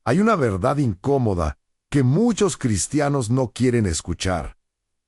Hay una verdad incómoda que muchos cristianos no quieren escuchar.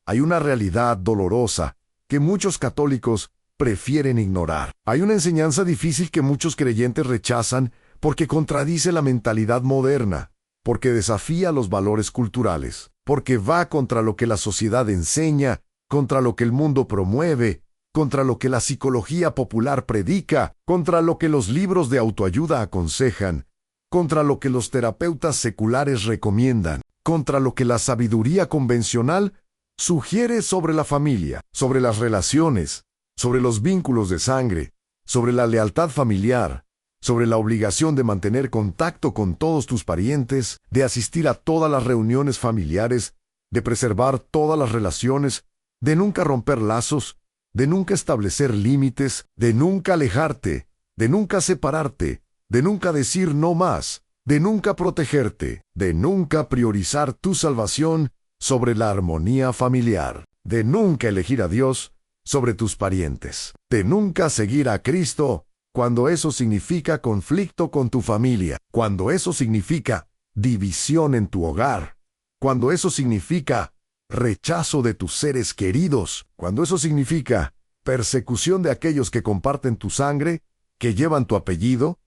Hay una realidad dolorosa que muchos católicos prefieren ignorar. Hay una enseñanza difícil que muchos creyentes rechazan porque contradice la mentalidad moderna, porque desafía los valores culturales, porque va contra lo que la sociedad enseña, contra lo que el mundo promueve, contra lo que la psicología popular predica, contra lo que los libros de autoayuda aconsejan, contra lo que los terapeutas seculares recomiendan, contra lo que la sabiduría convencional sugiere sobre la familia, sobre las relaciones, sobre los vínculos de sangre, sobre la lealtad familiar, sobre la obligación de mantener contacto con todos tus parientes, de asistir a todas las reuniones familiares, de preservar todas las relaciones, de nunca romper lazos, de nunca establecer límites, de nunca alejarte, de nunca separarte, de nunca decir no más, de nunca protegerte, de nunca priorizar tu salvación sobre la armonía familiar, de nunca elegir a Dios sobre tus parientes, de nunca seguir a Cristo cuando eso significa conflicto con tu familia, cuando eso significa división en tu hogar, cuando eso significa rechazo de tus seres queridos, cuando eso significa persecución de aquellos que comparten tu sangre, que llevan tu apellido,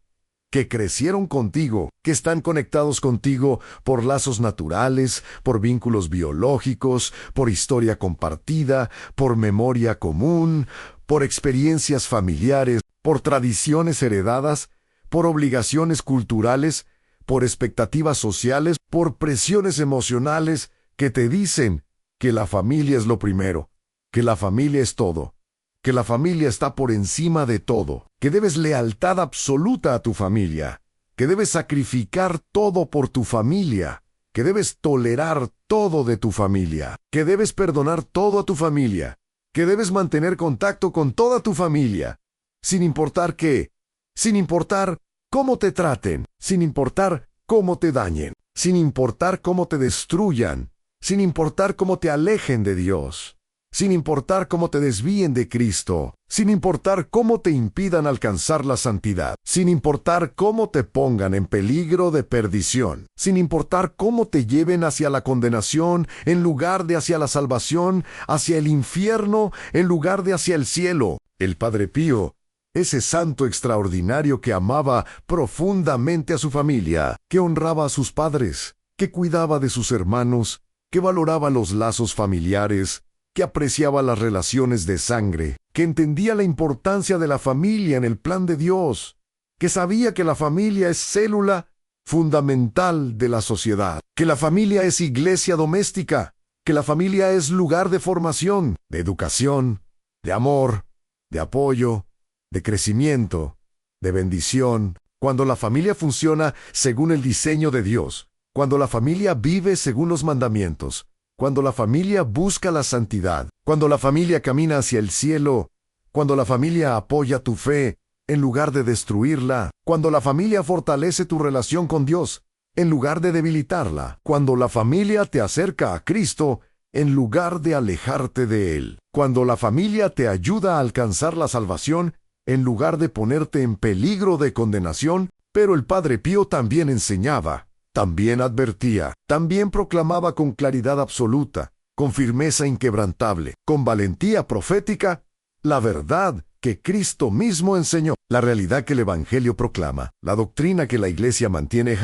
que crecieron contigo, que están conectados contigo por lazos naturales, por vínculos biológicos, por historia compartida, por memoria común, por experiencias familiares, por tradiciones heredadas, por obligaciones culturales, por expectativas sociales, por presiones emocionales que te dicen que la familia es lo primero, que la familia es todo, que la familia está por encima de todo, que debes lealtad absoluta a tu familia, que debes sacrificar todo por tu familia, que debes tolerar todo de tu familia, que debes perdonar todo a tu familia, que debes mantener contacto con toda tu familia, sin importar qué, sin importar cómo te traten, sin importar cómo te dañen, sin importar cómo te destruyan, sin importar cómo te alejen de Dios, sin importar cómo te desvíen de Cristo, sin importar cómo te impidan alcanzar la santidad, sin importar cómo te pongan en peligro de perdición, sin importar cómo te lleven hacia la condenación en lugar de hacia la salvación, hacia el infierno en lugar de hacia el cielo. El Padre Pío, ese santo extraordinario que amaba profundamente a su familia, que honraba a sus padres, que cuidaba de sus hermanos, que valoraba los lazos familiares, que apreciaba las relaciones de sangre, que entendía la importancia de la familia en el plan de Dios, que sabía que la familia es célula fundamental de la sociedad, que la familia es iglesia doméstica, que la familia es lugar de formación, de educación, de amor, de apoyo, de crecimiento, de bendición. Cuando la familia funciona según el diseño de Dios, cuando la familia vive según los mandamientos, cuando la familia busca la santidad, cuando la familia camina hacia el cielo, cuando la familia apoya tu fe en lugar de destruirla, cuando la familia fortalece tu relación con Dios en lugar de debilitarla, cuando la familia te acerca a Cristo en lugar de alejarte de Él, cuando la familia te ayuda a alcanzar la salvación en lugar de ponerte en peligro de condenación. Pero el Padre Pío también enseñaba, también advertía, también proclamaba con claridad absoluta, con firmeza inquebrantable, con valentía profética, la verdad que Cristo mismo enseñó, la realidad que el Evangelio proclama, la doctrina que la Iglesia mantiene,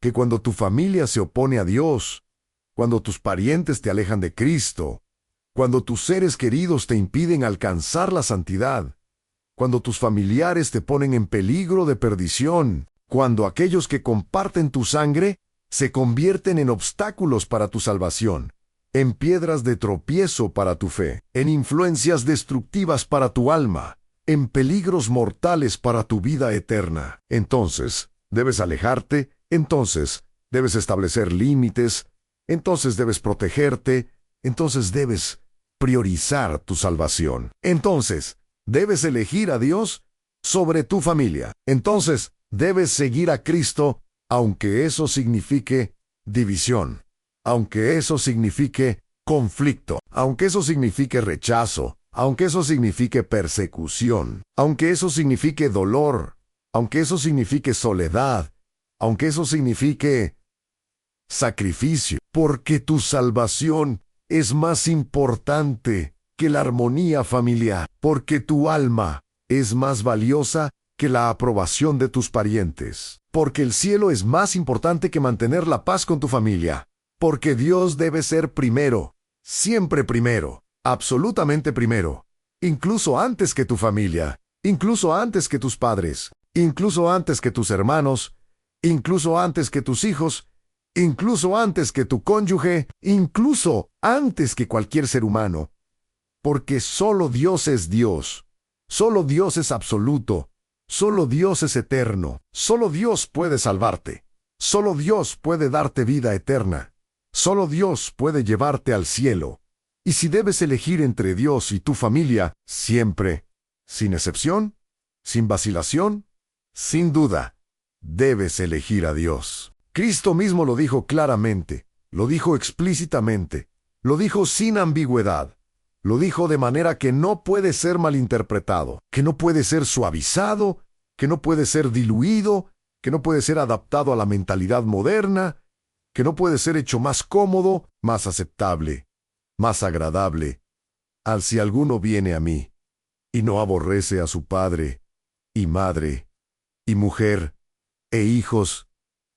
que cuando tu familia se opone a Dios, cuando tus parientes te alejan de Cristo, cuando tus seres queridos te impiden alcanzar la santidad, cuando tus familiares te ponen en peligro de perdición, cuando aquellos que comparten tu sangre se convierten en obstáculos para tu salvación, en piedras de tropiezo para tu fe, en influencias destructivas para tu alma, en peligros mortales para tu vida eterna. Entonces, debes alejarte, entonces, debes establecer límites, entonces debes protegerte, entonces debes priorizar tu salvación. Entonces, debes elegir a Dios sobre tu familia. Entonces, debes seguir a Cristo, aunque eso signifique división, aunque eso signifique conflicto, aunque eso signifique rechazo, aunque eso signifique persecución, aunque eso signifique dolor, aunque eso signifique soledad, aunque eso signifique sacrificio, porque tu salvación es más importante que la armonía familiar, porque tu alma es más valiosa que la aprobación de tus parientes, porque el cielo es más importante que mantener la paz con tu familia, porque Dios debe ser primero, siempre primero, absolutamente primero, incluso antes que tu familia, incluso antes que tus padres, incluso antes que tus hermanos, incluso antes que tus hijos, incluso antes que tu cónyuge, incluso antes que cualquier ser humano, porque solo Dios es Dios, solo Dios es absoluto, solo Dios es eterno, solo Dios puede salvarte, solo Dios puede darte vida eterna, solo Dios puede llevarte al cielo. Y si debes elegir entre Dios y tu familia, siempre, sin excepción, sin vacilación, sin duda, debes elegir a Dios. Cristo mismo lo dijo claramente, lo dijo explícitamente, lo dijo sin ambigüedad, lo dijo de manera que no puede ser malinterpretado, que no puede ser suavizado, que no puede ser diluido, que no puede ser adaptado a la mentalidad moderna, que no puede ser hecho más cómodo, más aceptable, más agradable. Al si alguno viene a mí, y no aborrece a su padre, y madre, y mujer, e hijos,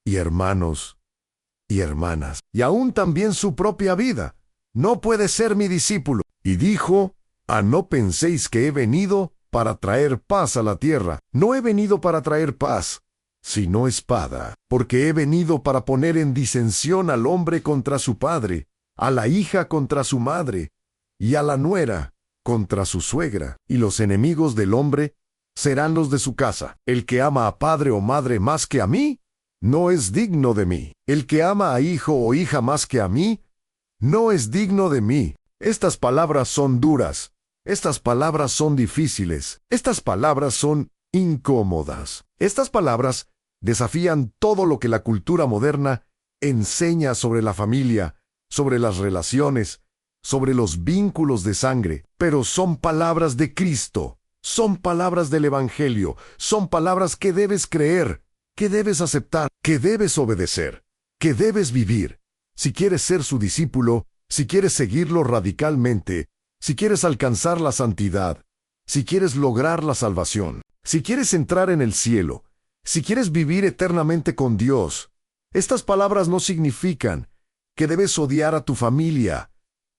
y hermanos, y hermanas, y aún también su propia vida, no puede ser mi discípulo. Y dijo, no penséis que he venido para traer paz a la tierra. No he venido para traer paz, sino espada, porque he venido para poner en disensión al hombre contra su padre, a la hija contra su madre, y a la nuera contra su suegra. Y los enemigos del hombre serán los de su casa. El que ama a padre o madre más que a mí, no es digno de mí. El que ama a hijo o hija más que a mí, no es digno de mí. Estas palabras son duras, estas palabras son difíciles, estas palabras son incómodas. Estas palabras desafían todo lo que la cultura moderna enseña sobre la familia, sobre las relaciones, sobre los vínculos de sangre, pero son palabras de Cristo, son palabras del Evangelio, son palabras que debes creer, que debes aceptar, que debes obedecer, que debes vivir. Si quieres ser su discípulo, si quieres seguirlo radicalmente, si quieres alcanzar la santidad, si quieres lograr la salvación, si quieres entrar en el cielo, si quieres vivir eternamente con Dios, estas palabras no significan que debes odiar a tu familia,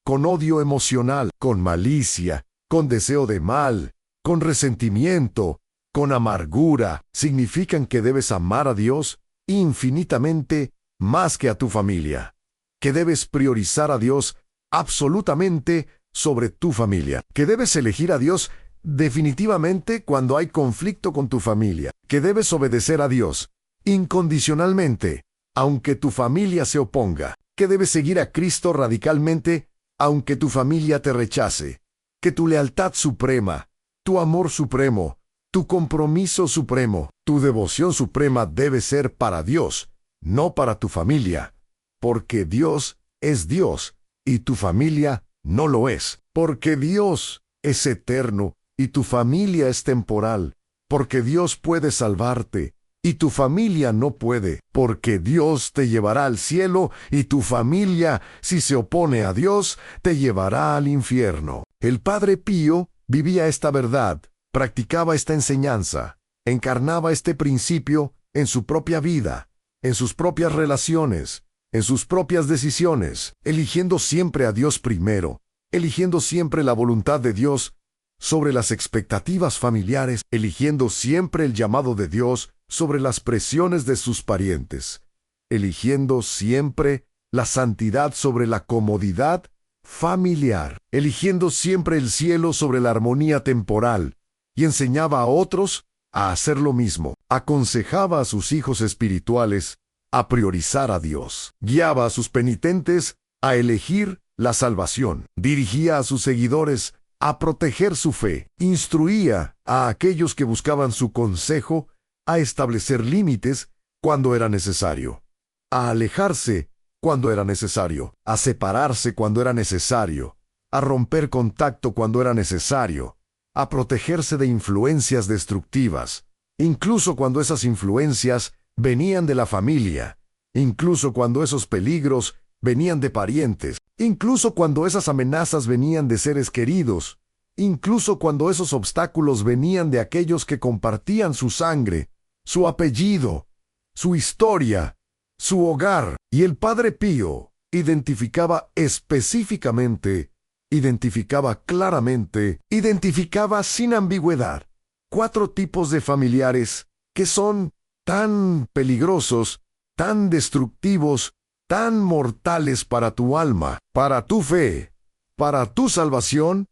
con odio emocional, con malicia, con deseo de mal, con resentimiento, con amargura. Significan que debes amar a Dios infinitamente más que a tu familia, que debes priorizar a Dios absolutamente sobre tu familia, que debes elegir a Dios definitivamente cuando hay conflicto con tu familia, que debes obedecer a Dios incondicionalmente, aunque tu familia se oponga, que debes seguir a Cristo radicalmente, aunque tu familia te rechace, que tu lealtad suprema, tu amor supremo, tu compromiso supremo, tu devoción suprema debe ser para Dios, no para tu familia, porque Dios es Dios y tu familia no lo es, porque Dios es eterno y tu familia es temporal, porque Dios puede salvarte y tu familia no puede, porque Dios te llevará al cielo y tu familia, si se opone a Dios, te llevará al infierno. El Padre Pío vivía esta verdad, practicaba esta enseñanza, encarnaba este principio en su propia vida, en sus propias relaciones, en sus propias decisiones, eligiendo siempre a Dios primero, eligiendo siempre la voluntad de Dios sobre las expectativas familiares, eligiendo siempre el llamado de Dios sobre las presiones de sus parientes, eligiendo siempre la santidad sobre la comodidad familiar, eligiendo siempre el cielo sobre la armonía temporal, y enseñaba a otros a hacer lo mismo. Aconsejaba a sus hijos espirituales a priorizar a Dios. Guiaba a sus penitentes a elegir la salvación. Dirigía a sus seguidores a proteger su fe. Instruía a aquellos que buscaban su consejo a establecer límites cuando era necesario, a alejarse cuando era necesario, a separarse cuando era necesario, a romper contacto cuando era necesario, a protegerse de influencias destructivas, incluso cuando esas influencias venían de la familia, incluso cuando esos peligros venían de parientes, incluso cuando esas amenazas venían de seres queridos, incluso cuando esos obstáculos venían de aquellos que compartían su sangre, su apellido, su historia, su hogar. Y el Padre Pío identificaba específicamente, identificaba claramente, identificaba sin ambigüedad 4 tipos de familiares que son tan peligrosos, tan destructivos, tan mortales para tu alma, para tu fe, para tu salvación,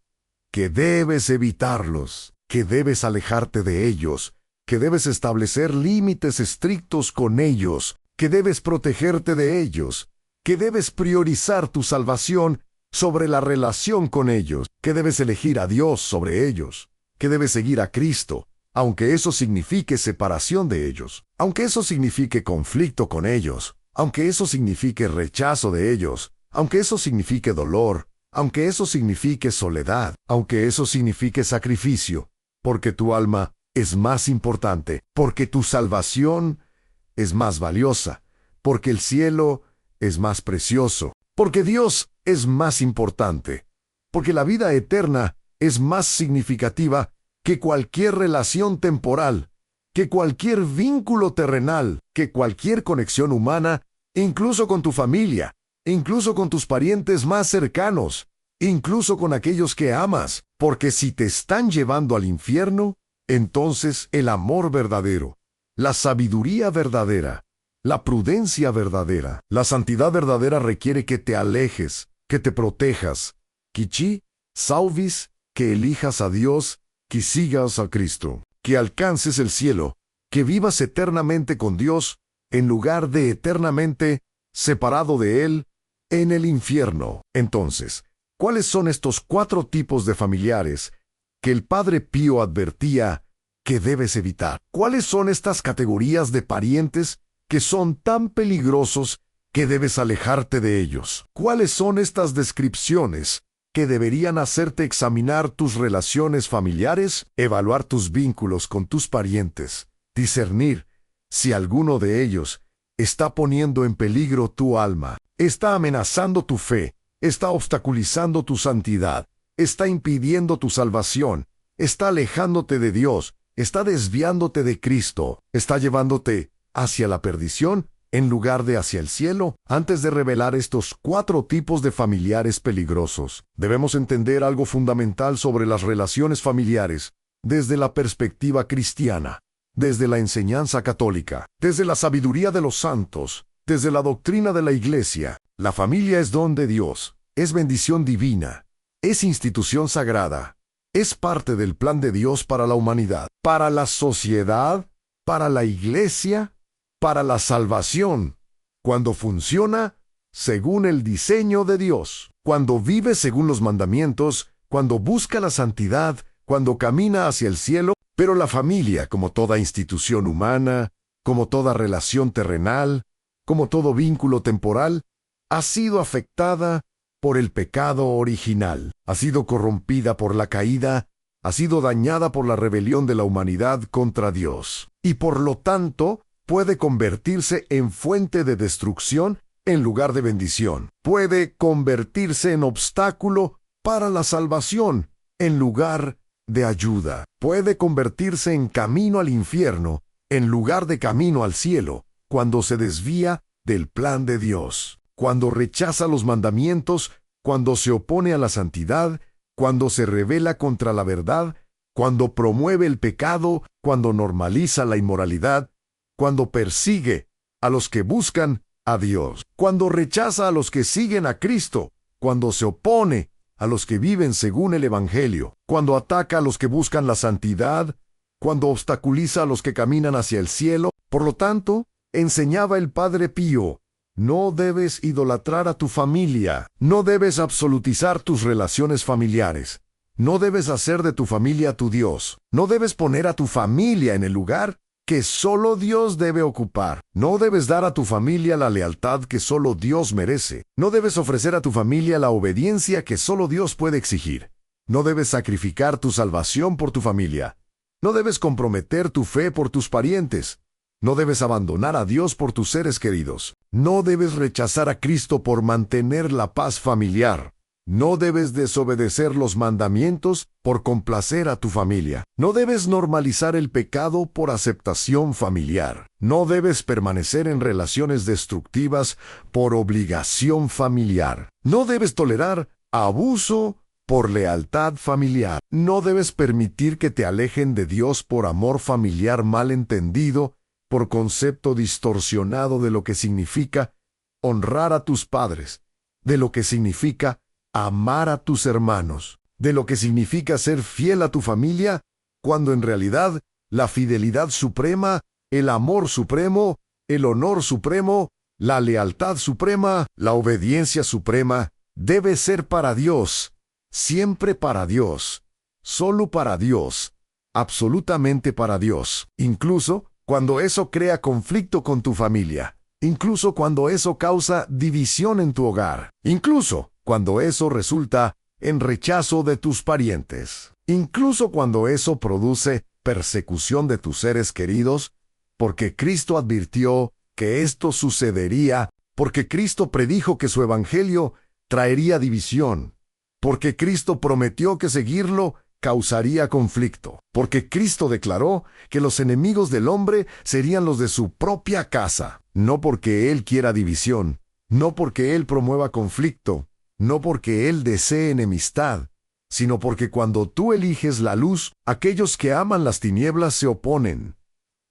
que debes evitarlos, que debes alejarte de ellos, que debes establecer límites estrictos con ellos, que debes protegerte de ellos, que debes priorizar tu salvación sobre la relación con ellos, que debes elegir a Dios sobre ellos, que debes seguir a Cristo, aunque eso signifique separación de ellos, aunque eso signifique conflicto con ellos, aunque eso signifique rechazo de ellos, aunque eso signifique dolor, aunque eso signifique soledad, aunque eso signifique sacrificio, porque tu alma es más importante, porque tu salvación es más valiosa, porque el cielo es más precioso, porque Dios es más importante, porque la vida eterna es más significativa que cualquier relación temporal, que cualquier vínculo terrenal, que cualquier conexión humana, incluso con tu familia, incluso con tus parientes más cercanos, incluso con aquellos que amas, porque si te están llevando al infierno, entonces el amor verdadero, la sabiduría verdadera, la prudencia verdadera, la santidad verdadera requiere que te alejes, que te protejas, Kichi, Sauvis, que elijas a Dios, que sigas a Cristo, que alcances el cielo, que vivas eternamente con Dios, en lugar de eternamente separado de Él, en el infierno. Entonces, ¿cuáles son estos 4 tipos de familiares que el Padre Pío advertía que debes evitar? ¿Cuáles son estas categorías de parientes que son tan peligrosos que debes alejarte de ellos? ¿Cuáles son estas descripciones que deberían hacerte examinar tus relaciones familiares, evaluar tus vínculos con tus parientes, discernir si alguno de ellos está poniendo en peligro tu alma, está amenazando tu fe, está obstaculizando tu santidad, está impidiendo tu salvación, está alejándote de Dios, está desviándote de Cristo, está llevándote hacia la perdición en lugar de hacia el cielo? Antes de revelar estos 4 tipos de familiares peligrosos, debemos entender algo fundamental sobre las relaciones familiares desde la perspectiva cristiana, desde la enseñanza católica, desde la sabiduría de los santos, desde la doctrina de la Iglesia. La familia es don de Dios, es bendición divina, es institución sagrada, es parte del plan de Dios para la humanidad, para la sociedad, para la Iglesia, para la salvación, cuando funciona según el diseño de Dios, cuando vive según los mandamientos, cuando busca la santidad, cuando camina hacia el cielo. Pero la familia, como toda institución humana, como toda relación terrenal, como todo vínculo temporal, ha sido afectada por el pecado original, ha sido corrompida por la caída, ha sido dañada por la rebelión de la humanidad contra Dios, y por lo tanto puede convertirse en fuente de destrucción en lugar de bendición. Puede convertirse en obstáculo para la salvación en lugar de ayuda. Puede convertirse en camino al infierno en lugar de camino al cielo cuando se desvía del plan de Dios, cuando rechaza los mandamientos, cuando se opone a la santidad, cuando se rebela contra la verdad, cuando promueve el pecado, cuando normaliza la inmoralidad, cuando persigue a los que buscan a Dios, cuando rechaza a los que siguen a Cristo, cuando se opone a los que viven según el Evangelio, cuando ataca a los que buscan la santidad, cuando obstaculiza a los que caminan hacia el cielo. Por lo tanto, enseñaba el Padre Pío, no debes idolatrar a tu familia, no debes absolutizar tus relaciones familiares, no debes hacer de tu familia tu Dios, no debes poner a tu familia en el lugar que solo Dios debe ocupar. No debes dar a tu familia la lealtad que solo Dios merece. No debes ofrecer a tu familia la obediencia que solo Dios puede exigir. No debes sacrificar tu salvación por tu familia. No debes comprometer tu fe por tus parientes. No debes abandonar a Dios por tus seres queridos. No debes rechazar a Cristo por mantener la paz familiar. No debes desobedecer los mandamientos por complacer a tu familia. No debes normalizar el pecado por aceptación familiar. No debes permanecer en relaciones destructivas por obligación familiar. No debes tolerar abuso por lealtad familiar. No debes permitir que te alejen de Dios por amor familiar mal entendido, por concepto distorsionado de lo que significa honrar a tus padres, de lo que significa amar a tus hermanos, de lo que significa ser fiel a tu familia, cuando en realidad la fidelidad suprema, el amor supremo, el honor supremo, la lealtad suprema, la obediencia suprema, debe ser para Dios, siempre para Dios, solo para Dios, absolutamente para Dios, incluso cuando eso crea conflicto con tu familia, incluso cuando eso causa división en tu hogar, incluso cuando eso resulta en rechazo de tus parientes, incluso cuando eso produce persecución de tus seres queridos, porque Cristo advirtió que esto sucedería, porque Cristo predijo que su evangelio traería división, porque Cristo prometió que seguirlo causaría conflicto, porque Cristo declaró que los enemigos del hombre serían los de su propia casa, no porque Él quiera división, no porque Él promueva conflicto, no porque Él desee enemistad, sino porque cuando tú eliges la luz, aquellos que aman las tinieblas se oponen.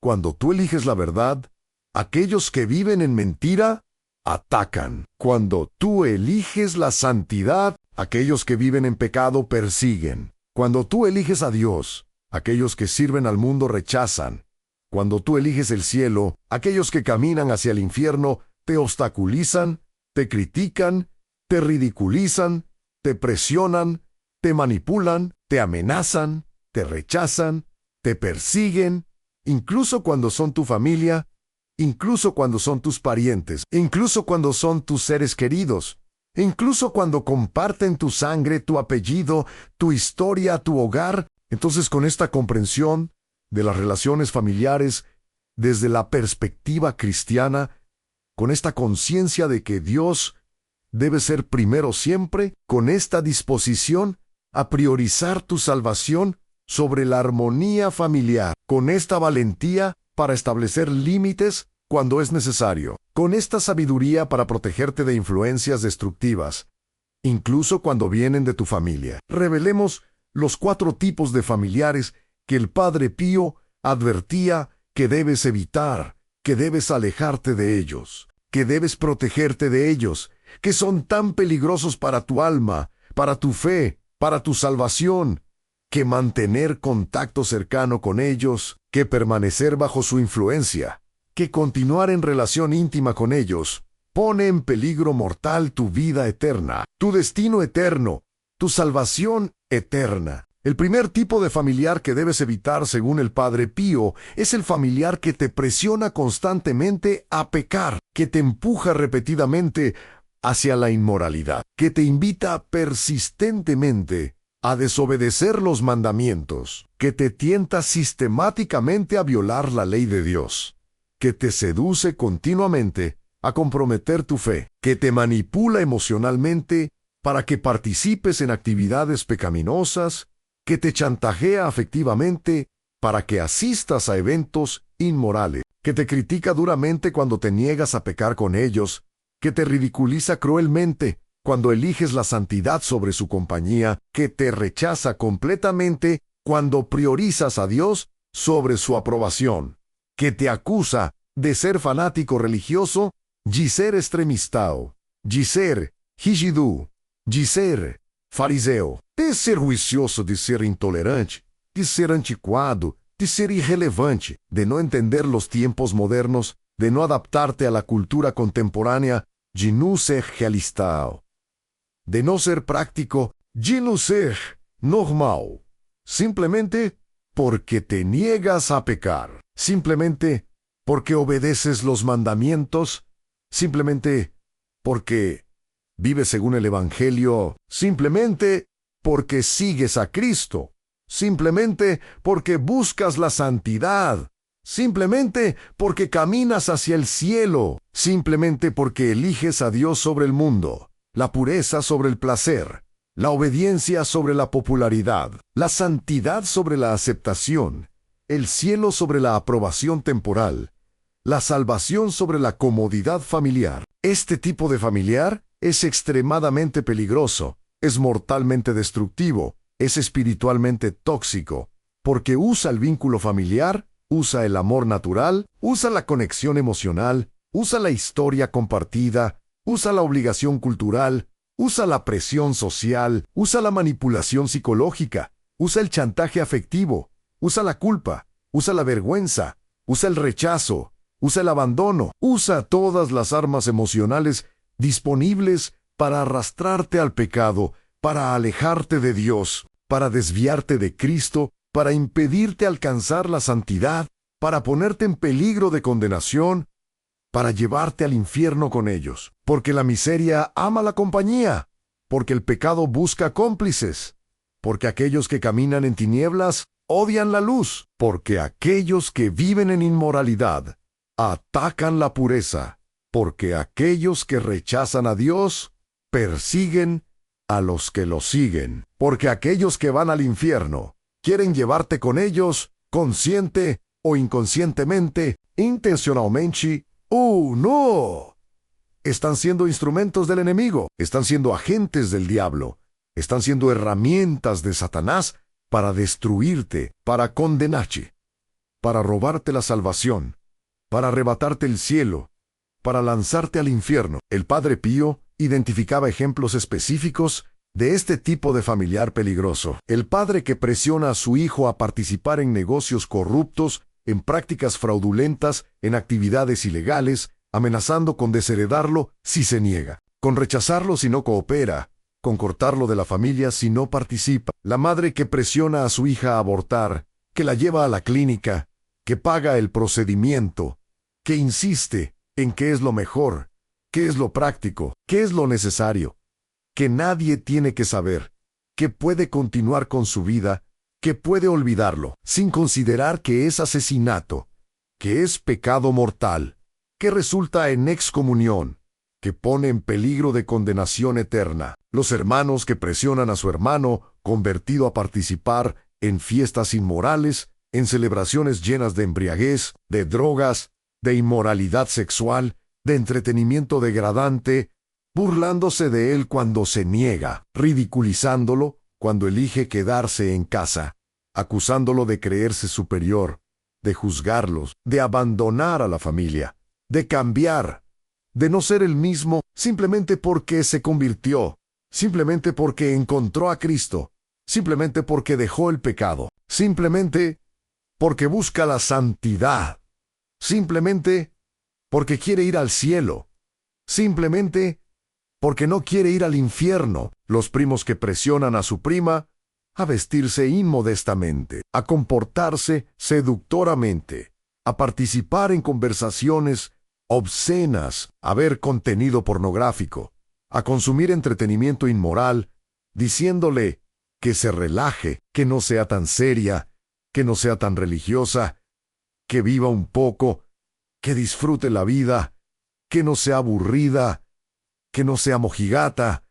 Cuando tú eliges la verdad, aquellos que viven en mentira atacan. Cuando tú eliges la santidad, aquellos que viven en pecado persiguen. Cuando tú eliges a Dios, aquellos que sirven al mundo rechazan. Cuando tú eliges el cielo, aquellos que caminan hacia el infierno te obstaculizan, te critican, te ridiculizan, te presionan, te manipulan, te amenazan, te rechazan, te persiguen, incluso cuando son tu familia, incluso cuando son tus parientes, incluso cuando son tus seres queridos, incluso cuando comparten tu sangre, tu apellido, tu historia, tu hogar. Entonces, con esta comprensión de las relaciones familiares desde la perspectiva cristiana, con esta conciencia de que Dios debe ser primero siempre, con esta disposición a priorizar tu salvación sobre la armonía familiar, con esta valentía para establecer límites cuando es necesario, con esta sabiduría para protegerte de influencias destructivas, incluso cuando vienen de tu familia. Revelemos los 4 tipos de familiares que el Padre Pío advertía que debes evitar, que debes alejarte de ellos, que debes protegerte de ellos, que son tan peligrosos para tu alma, para tu fe, para tu salvación, que mantener contacto cercano con ellos, que permanecer bajo su influencia, que continuar en relación íntima con ellos, pone en peligro mortal tu vida eterna, tu destino eterno, tu salvación eterna. El primer tipo de familiar que debes evitar, según el Padre Pío, es el familiar que te presiona constantemente a pecar, que te empuja repetidamente hacia la inmoralidad, que te invita persistentemente a desobedecer los mandamientos, que te tienta sistemáticamente a violar la ley de Dios, que te seduce continuamente a comprometer tu fe, que te manipula emocionalmente para que participes en actividades pecaminosas, que te chantajea afectivamente para que asistas a eventos inmorales, que te critica duramente cuando te niegas a pecar con ellos, que te ridiculiza cruelmente cuando eliges la santidad sobre su compañía, que te rechaza completamente cuando priorizas a Dios sobre su aprobación, que te acusa de ser fanático religioso, de ser extremistao, de ser rígido, de ser fariseu, de ser juicioso, de ser intolerante, de ser antiquado, de ser irrelevante, de no entender los tiempos modernos, de no adaptarte a la cultura contemporánea, de no ser realista, de no ser práctico, de no ser normal, simplemente porque te niegas a pecar, simplemente porque obedeces los mandamientos, simplemente porque vives según el Evangelio, simplemente porque sigues a Cristo, simplemente porque buscas la santidad, simplemente porque caminas hacia el cielo, simplemente porque eliges a Dios sobre el mundo, la pureza sobre el placer, la obediencia sobre la popularidad, la santidad sobre la aceptación, el cielo sobre la aprobación temporal, la salvación sobre la comodidad familiar. Este tipo de familiar es extremadamente peligroso, es mortalmente destructivo, es espiritualmente tóxico, porque usa el vínculo familiar, usa el amor natural, usa la conexión emocional, usa la historia compartida, usa la obligación cultural, usa la presión social, usa la manipulación psicológica, usa el chantaje afectivo, usa la culpa, usa la vergüenza, usa el rechazo, usa el abandono, usa todas las armas emocionales disponibles para arrastrarte al pecado, para alejarte de Dios, para desviarte de Cristo, para impedirte alcanzar la santidad, para ponerte en peligro de condenación, para llevarte al infierno con ellos. Porque la miseria ama la compañía, porque el pecado busca cómplices, porque aquellos que caminan en tinieblas odian la luz, porque aquellos que viven en inmoralidad atacan la pureza, porque aquellos que rechazan a Dios persiguen a los que lo siguen, porque aquellos que van al infierno quieren llevarte con ellos, consciente o inconscientemente, intencionalmente. ¡Oh, no! Están siendo instrumentos del enemigo, están siendo agentes del diablo, están siendo herramientas de Satanás para destruirte, para condenarte, para robarte la salvación, para arrebatarte el cielo, para lanzarte al infierno. El Padre Pío identificaba ejemplos específicos de este tipo de familiar peligroso. El padre que presiona a su hijo a participar en negocios corruptos, en prácticas fraudulentas, en actividades ilegales, amenazando con desheredarlo si se niega, con rechazarlo si no coopera, con cortarlo de la familia si no participa. La madre que presiona a su hija a abortar, que la lleva a la clínica, que paga el procedimiento, que insiste en qué es lo mejor, qué es lo práctico, qué es lo necesario, que nadie tiene que saber, que puede continuar con su vida, que puede olvidarlo, sin considerar que es asesinato, que es pecado mortal, que resulta en excomunión, que pone en peligro de condenación eterna. Los hermanos que presionan a su hermano convertido a participar en fiestas inmorales, en celebraciones llenas de embriaguez, de drogas, de inmoralidad sexual, de entretenimiento degradante, burlándose de él cuando se niega, ridiculizándolo cuando elige quedarse en casa, acusándolo de creerse superior, de juzgarlos, de abandonar a la familia, de cambiar, de no ser el mismo simplemente porque se convirtió, simplemente porque encontró a Cristo, simplemente porque dejó el pecado, simplemente porque busca la santidad, simplemente porque quiere ir al cielo, simplemente porque no quiere ir al infierno. Los primos que presionan a su prima a vestirse inmodestamente, a comportarse seductoramente, a participar en conversaciones obscenas, a ver contenido pornográfico, a consumir entretenimiento inmoral, diciéndole que se relaje, que no sea tan seria, que no sea tan religiosa, que viva un poco, que disfrute la vida, que no sea aburrida, que no sea mojigata,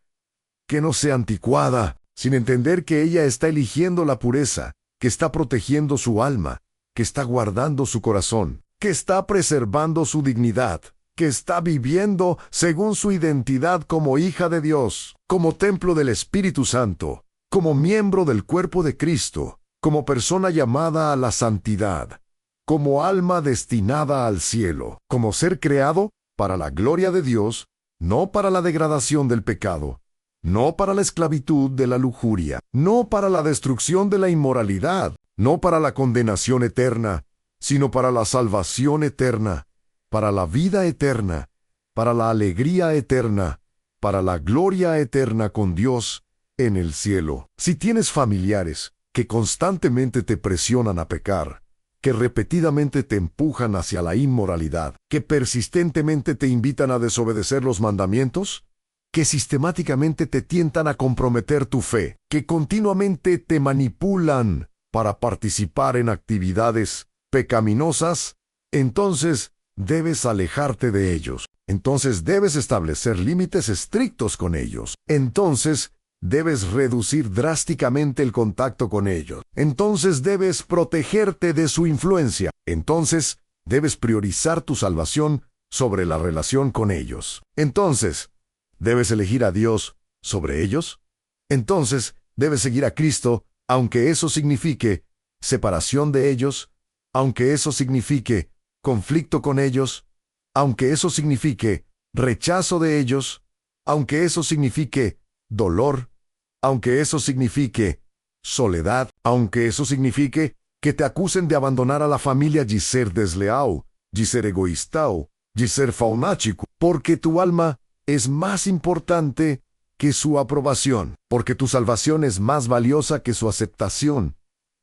que no sea anticuada, sin entender que ella está eligiendo la pureza, que está protegiendo su alma, que está guardando su corazón, que está preservando su dignidad, que está viviendo según su identidad como hija de Dios, como templo del Espíritu Santo, como miembro del cuerpo de Cristo, como persona llamada a la santidad, como alma destinada al cielo, como ser creado para la gloria de Dios, no para la degradación del pecado, no para la esclavitud de la lujuria, no para la destrucción de la inmoralidad, no para la condenación eterna, sino para la salvación eterna, para la vida eterna, para la alegría eterna, para la gloria eterna con Dios en el cielo. Si tienes familiares que constantemente te presionan a pecar, que repetidamente te empujan hacia la inmoralidad, que persistentemente te invitan a desobedecer los mandamientos, que sistemáticamente te tientan a comprometer tu fe, que continuamente te manipulan para participar en actividades pecaminosas, entonces debes alejarte de ellos. Entonces debes establecer límites estrictos con ellos. Entonces debes reducir drásticamente el contacto con ellos. Entonces debes protegerte de su influencia. Entonces debes priorizar tu salvación sobre la relación con ellos. Entonces, ¿debes elegir a Dios sobre ellos? Entonces, debes seguir a Cristo, aunque eso signifique separación de ellos, aunque eso signifique conflicto con ellos, aunque eso signifique rechazo de ellos, aunque eso signifique dolor, aunque eso signifique soledad, aunque eso signifique que te acusen de abandonar a la familia y ser desleal, y ser egoísta, y ser faunático, porque tu alma es más importante que su aprobación, porque tu salvación es más valiosa que su aceptación,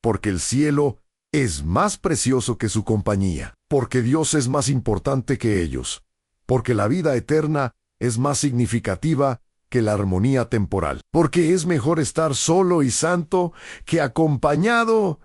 porque el cielo es más precioso que su compañía, porque Dios es más importante que ellos, porque la vida eterna es más significativa que la armonía temporal, porque es mejor estar solo y santo que acompañado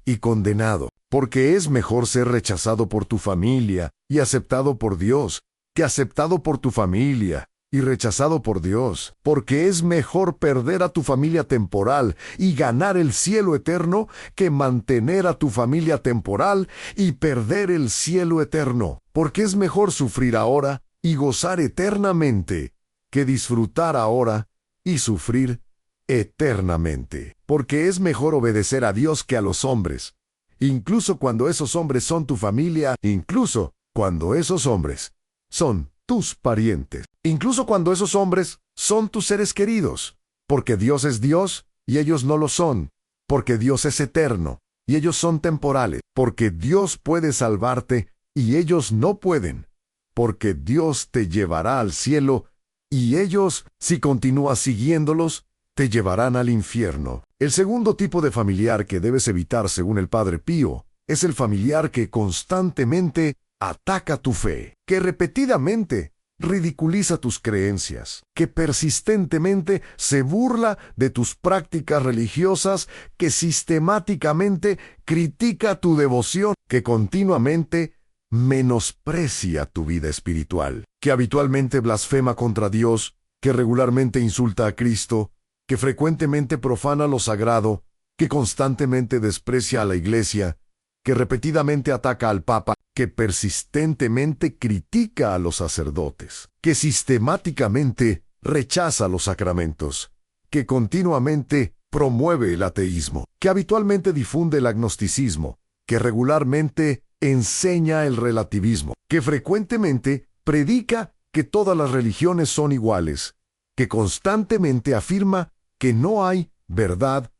y condenado, porque es mejor ser rechazado por tu familia y aceptado por Dios, que aceptado por tu familia y rechazado por Dios, porque es mejor perder a tu familia temporal y ganar el cielo eterno que mantener a tu familia temporal y perder el cielo eterno, porque es mejor sufrir ahora y gozar eternamente que disfrutar ahora y sufrir eternamente, porque es mejor obedecer a Dios que a los hombres, incluso cuando esos hombres son tu familia, incluso cuando esos hombres son tus parientes, incluso cuando esos hombres son tus seres queridos, porque Dios es Dios y ellos no lo son, porque Dios es eterno y ellos son temporales, porque Dios puede salvarte y ellos no pueden, porque Dios te llevará al cielo y ellos, si continúas siguiéndolos, te llevarán al infierno. El segundo tipo de familiar que debes evitar, según el Padre Pío, es el familiar que constantemente ataca tu fe, que repetidamente ridiculiza tus creencias, que persistentemente se burla de tus prácticas religiosas, que sistemáticamente critica tu devoción, que continuamente menosprecia tu vida espiritual, que habitualmente blasfema contra Dios, que regularmente insulta a Cristo, que frecuentemente profana lo sagrado, que constantemente desprecia a la Iglesia, que repetidamente ataca al Papa, que persistentemente critica a los sacerdotes, que sistemáticamente rechaza los sacramentos, que continuamente promueve el ateísmo, que habitualmente difunde el agnosticismo, que regularmente enseña el relativismo, que frecuentemente predica que todas las religiones son iguales, que constantemente afirma que no hay verdad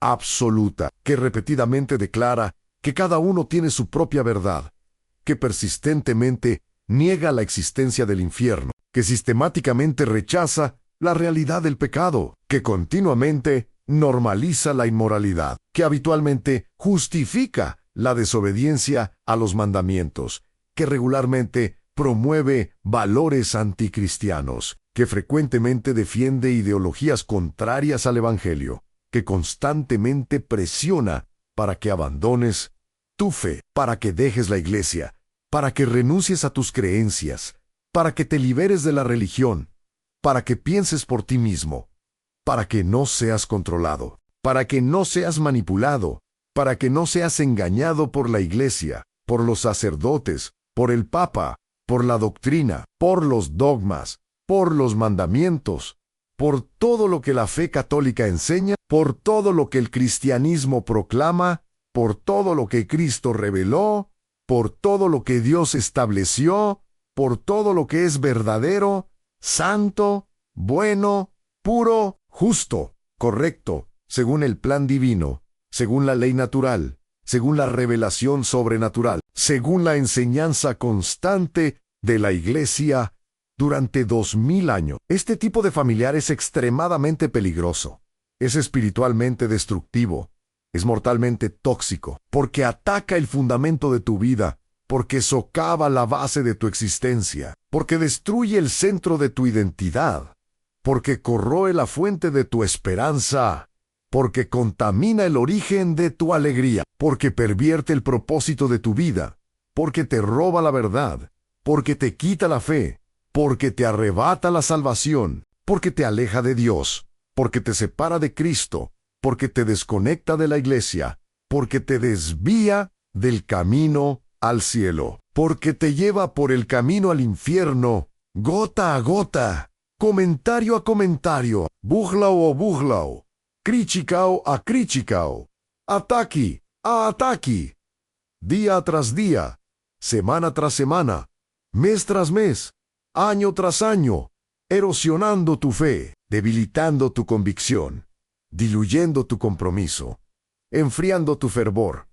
absoluta, que repetidamente declara que cada uno tiene su propia verdad, que persistentemente niega la existencia del infierno, que sistemáticamente rechaza la realidad del pecado, que continuamente normaliza la inmoralidad, que habitualmente justifica la desobediencia a los mandamientos, que regularmente promueve valores anticristianos, que frecuentemente defiende ideologías contrarias al Evangelio, que constantemente presiona para que abandones tu fe, para que dejes la iglesia, para que renuncies a tus creencias, para que te liberes de la religión, para que pienses por ti mismo, para que no seas controlado, para que no seas manipulado, para que no seas engañado por la iglesia, por los sacerdotes, por el Papa, por la doctrina, por los dogmas, por los mandamientos, por todo lo que la fe católica enseña, por todo lo que el cristianismo proclama, por todo lo que Cristo reveló, por todo lo que Dios estableció, por todo lo que es verdadero, santo, bueno, puro, justo, correcto, según el plan divino, según la ley natural, según la revelación sobrenatural, según la enseñanza constante de la Iglesia durante 2000 años. Este tipo de familiar es extremadamente peligroso, es espiritualmente destructivo, es mortalmente tóxico, porque ataca el fundamento de tu vida, porque socava la base de tu existencia, porque destruye el centro de tu identidad, porque corroe la fuente de tu esperanza porque contamina el origen de tu alegría, porque pervierte el propósito de tu vida, porque te roba la verdad, porque te quita la fe, porque te arrebata la salvación, porque te aleja de Dios, porque te separa de Cristo, porque te desconecta de la iglesia, porque te desvía del camino al cielo, porque te lleva por el camino al infierno, gota a gota, comentario a comentario, búglao a búglao, críchicao a críchicao, ataqui a ataqui, día tras día, semana tras semana, mes tras mes, año tras año, erosionando tu fe, debilitando tu convicción, diluyendo tu compromiso, enfriando tu fervor,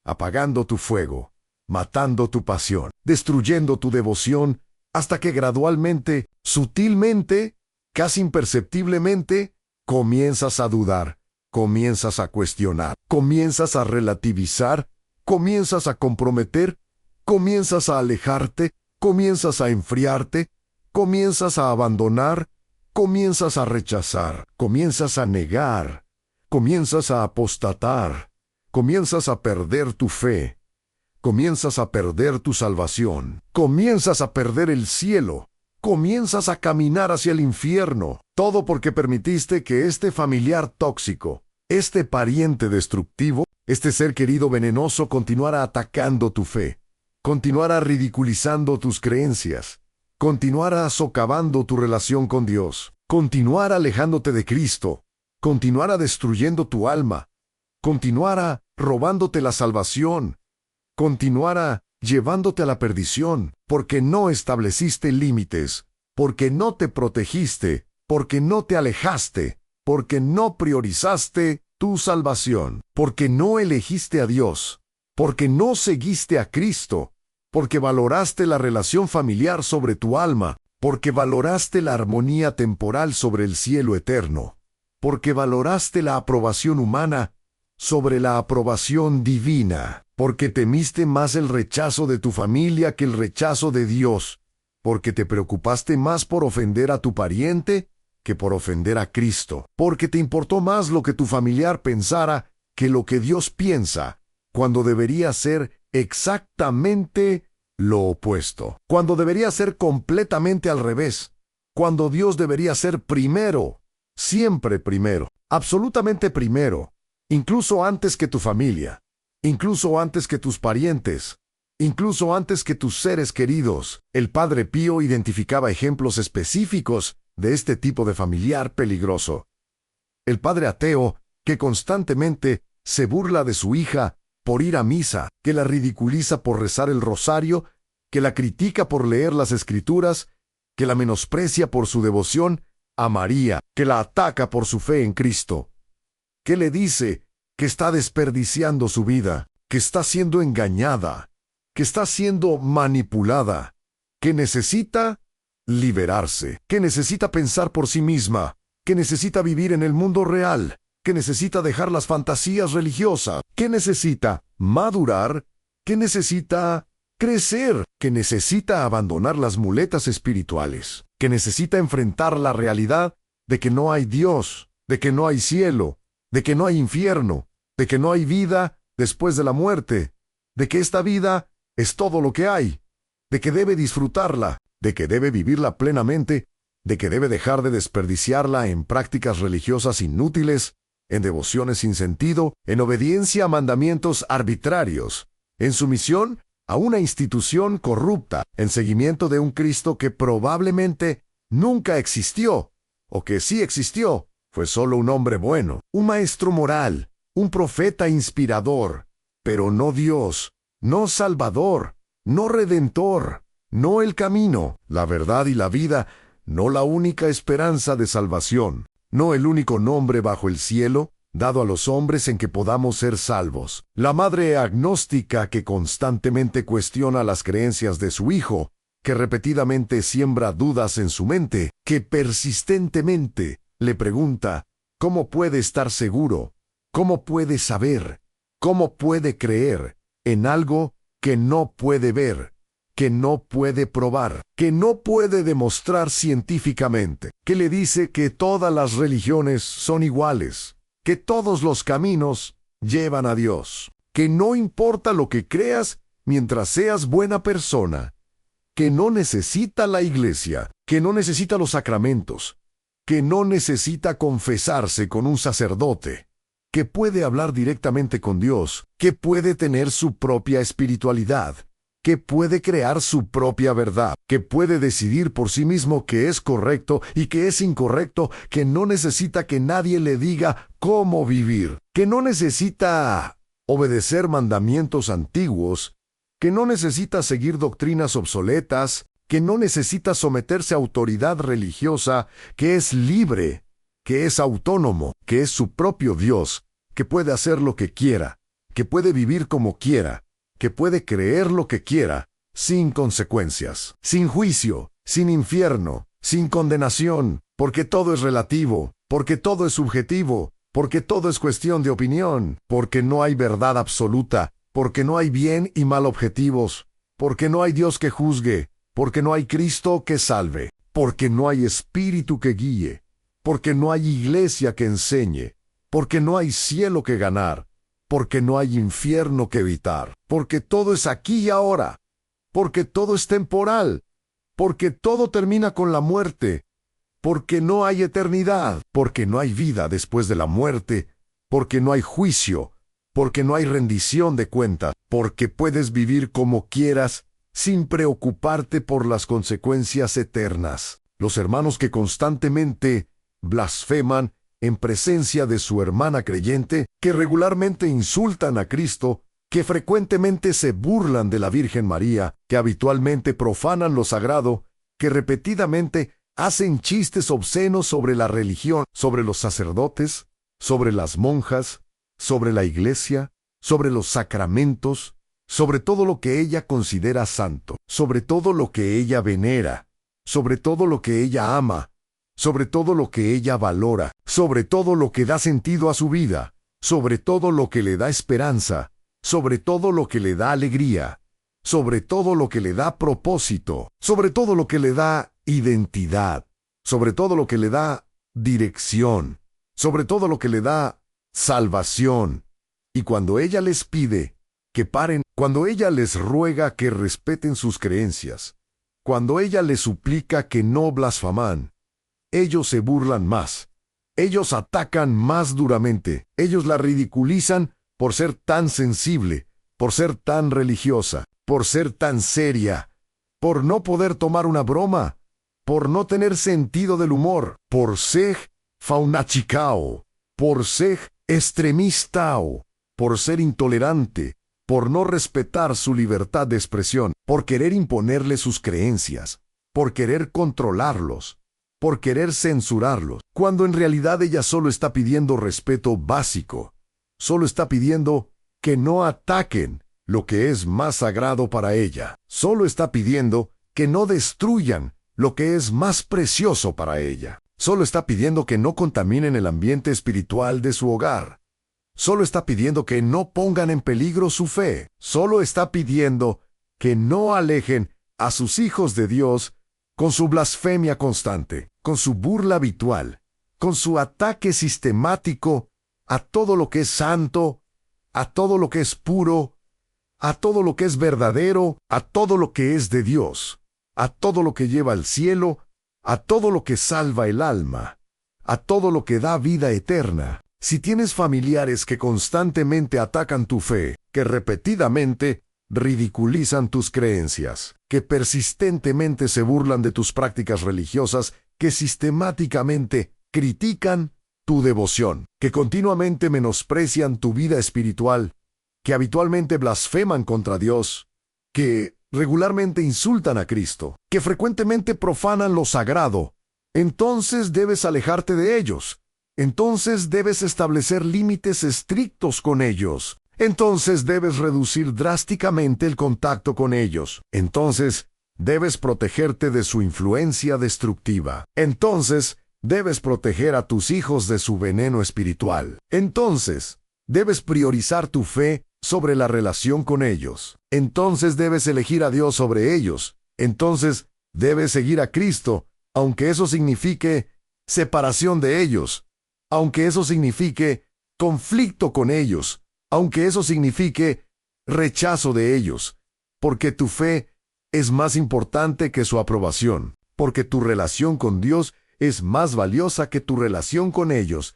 apagando tu fuego, matando tu pasión, destruyendo tu devoción, hasta que gradualmente, sutilmente, casi imperceptiblemente, comienzas a dudar, comienzas a cuestionar, comienzas a relativizar, comienzas a comprometer, comienzas a alejarte, comienzas a enfriarte, comienzas a abandonar, comienzas a rechazar, comienzas a negar, comienzas a apostatar, comienzas a perder tu fe, comienzas a perder tu salvación, comienzas a perder el cielo, comienzas a caminar hacia el infierno, todo porque permitiste que este familiar tóxico, este pariente destructivo, este ser querido venenoso continuara atacando tu fe, continuara ridiculizando tus creencias, continuara socavando tu relación con Dios, continuara alejándote de Cristo, continuara destruyendo tu alma, continuara robándote la salvación, continuara llevándote a la perdición, porque no estableciste límites, porque no te protegiste, porque no te alejaste, porque no priorizaste tu salvación, porque no elegiste a Dios, porque no seguiste a Cristo, porque valoraste la relación familiar sobre tu alma, porque valoraste la armonía temporal sobre el cielo eterno, porque valoraste la aprobación humana sobre la aprobación divina, porque temiste más el rechazo de tu familia que el rechazo de Dios, porque te preocupaste más por ofender a tu pariente que por ofender a Cristo, porque te importó más lo que tu familiar pensara que lo que Dios piensa, cuando debería ser exactamente lo opuesto, cuando debería ser completamente al revés, cuando Dios debería ser primero, siempre primero, absolutamente primero, incluso antes que tu familia, incluso antes que tus parientes, incluso antes que tus seres queridos. El Padre Pío identificaba ejemplos específicos de este tipo de familiar peligroso. El padre ateo, que constantemente se burla de su hija por ir a misa, que la ridiculiza por rezar el rosario, que la critica por leer las Escrituras, que la menosprecia por su devoción a María, que la ataca por su fe en Cristo, que le dice que está desperdiciando su vida, que está siendo engañada, que está siendo manipulada, que necesita liberarse, que necesita pensar por sí misma, que necesita vivir en el mundo real, que necesita dejar las fantasías religiosas, que necesita madurar, que necesita crecer, que necesita abandonar las muletas espirituales, que necesita enfrentar la realidad de que no hay Dios, de que no hay cielo, de que no hay infierno, de que no hay vida después de la muerte, de que esta vida es todo lo que hay, de que debe disfrutarla, de que debe vivirla plenamente, de que debe dejar de desperdiciarla en prácticas religiosas inútiles, en devociones sin sentido, en obediencia a mandamientos arbitrarios, en sumisión a una institución corrupta, en seguimiento de un Cristo que probablemente nunca existió, o que sí existió, fue solo un hombre bueno, un maestro moral, un profeta inspirador, pero no Dios, no Salvador, no Redentor, no el camino, la verdad y la vida, no la única esperanza de salvación, no el único nombre bajo el cielo dado a los hombres en que podamos ser salvos. La madre agnóstica que constantemente cuestiona las creencias de su hijo, que repetidamente siembra dudas en su mente, que persistentemente le pregunta, ¿cómo puede estar seguro? ¿Cómo puede saber? ¿Cómo puede creer en algo que no puede ver, que no puede probar, que no puede demostrar científicamente, que le dice que todas las religiones son iguales, que todos los caminos llevan a Dios, que no importa lo que creas mientras seas buena persona, que no necesita la iglesia, que no necesita los sacramentos, que no necesita confesarse con un sacerdote, que puede hablar directamente con Dios, que puede tener su propia espiritualidad, que puede crear su propia verdad, que puede decidir por sí mismo qué es correcto y qué es incorrecto, que no necesita que nadie le diga cómo vivir, que no necesita obedecer mandamientos antiguos, que no necesita seguir doctrinas obsoletas, que no necesita someterse a autoridad religiosa, que es libre, que es autónomo, que es su propio Dios, que puede hacer lo que quiera, que puede vivir como quiera, que puede creer lo que quiera, sin consecuencias, sin juicio, sin infierno, sin condenación, porque todo es relativo, porque todo es subjetivo, porque todo es cuestión de opinión, porque no hay verdad absoluta, porque no hay bien y mal objetivos, porque no hay Dios que juzgue, porque no hay Cristo que salve, porque no hay espíritu que guíe, porque no hay iglesia que enseñe, porque no hay cielo que ganar, porque no hay infierno que evitar, porque todo es aquí y ahora, porque todo es temporal, porque todo termina con la muerte, porque no hay eternidad, porque no hay vida después de la muerte, porque no hay juicio, porque no hay rendición de cuentas, porque puedes vivir como quieras sin preocuparte por las consecuencias eternas. Los hermanos que constantemente blasfeman en presencia de su hermana creyente, que regularmente insultan a Cristo, que frecuentemente se burlan de la Virgen María, que habitualmente profanan lo sagrado, que repetidamente hacen chistes obscenos sobre la religión, sobre los sacerdotes, sobre las monjas, sobre la iglesia, sobre los sacramentos, sobre todo lo que ella considera santo, sobre todo lo que ella venera, sobre todo lo que ella ama, sobre todo lo que ella valora, sobre todo lo que da sentido a su vida, sobre todo lo que le da esperanza, sobre todo lo que le da alegría, sobre todo lo que le da propósito, sobre todo lo que le da identidad, sobre todo lo que le da dirección, sobre todo lo que le da salvación. Y cuando ella les pide que paren, cuando ella les ruega que respeten sus creencias, cuando ella les suplica que no blasfaman, ellos se burlan más, ellos atacan más duramente, ellos la ridiculizan por ser tan sensible, por ser tan religiosa, por ser tan seria, por no poder tomar una broma, por no tener sentido del humor, por ser faunachicao, por ser extremistao, por ser intolerante, por no respetar su libertad de expresión, por querer imponerle sus creencias, por querer controlarlos, por querer censurarlos, cuando en realidad ella solo está pidiendo respeto básico, solo está pidiendo que no ataquen lo que es más sagrado para ella, solo está pidiendo que no destruyan lo que es más precioso para ella, solo está pidiendo que no contaminen el ambiente espiritual de su hogar, solo está pidiendo que no pongan en peligro su fe, solo está pidiendo que no alejen a sus hijos de Dios con su blasfemia constante, con su burla habitual, con su ataque sistemático a todo lo que es santo, a todo lo que es puro, a todo lo que es verdadero, a todo lo que es de Dios, a todo lo que lleva al cielo, a todo lo que salva el alma, a todo lo que da vida eterna. Si tienes familiares que constantemente atacan tu fe, que repetidamente ridiculizan tus creencias, que persistentemente se burlan de tus prácticas religiosas, que sistemáticamente critican tu devoción, que continuamente menosprecian tu vida espiritual, que habitualmente blasfeman contra Dios, que regularmente insultan a Cristo, que frecuentemente profanan lo sagrado, entonces debes alejarte de ellos. Entonces debes establecer límites estrictos con ellos. Entonces debes reducir drásticamente el contacto con ellos. Entonces debes protegerte de su influencia destructiva. Entonces debes proteger a tus hijos de su veneno espiritual. Entonces debes priorizar tu fe sobre la relación con ellos. Entonces debes elegir a Dios sobre ellos. Entonces debes seguir a Cristo, aunque eso signifique separación de ellos, aunque eso signifique conflicto con ellos, aunque eso signifique rechazo de ellos, porque tu fe es más importante que su aprobación, porque tu relación con Dios es más valiosa que tu relación con ellos,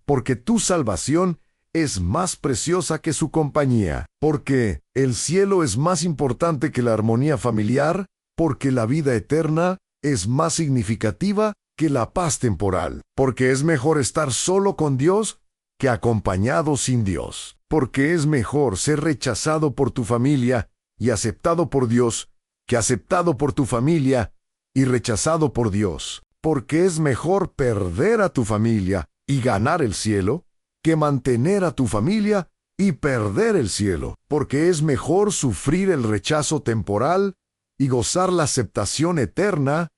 porque tu salvación es más preciosa que su compañía, porque el cielo es más importante que la armonía familiar, porque la vida eterna es más significativa que la paz temporal, porque es mejor estar solo con Dios que acompañado sin Dios, porque es mejor ser rechazado por tu familia y aceptado por Dios que aceptado por tu familia y rechazado por Dios, porque es mejor perder a tu familia y ganar el cielo que mantener a tu familia y perder el cielo, porque es mejor sufrir el rechazo temporal y gozar la aceptación eterna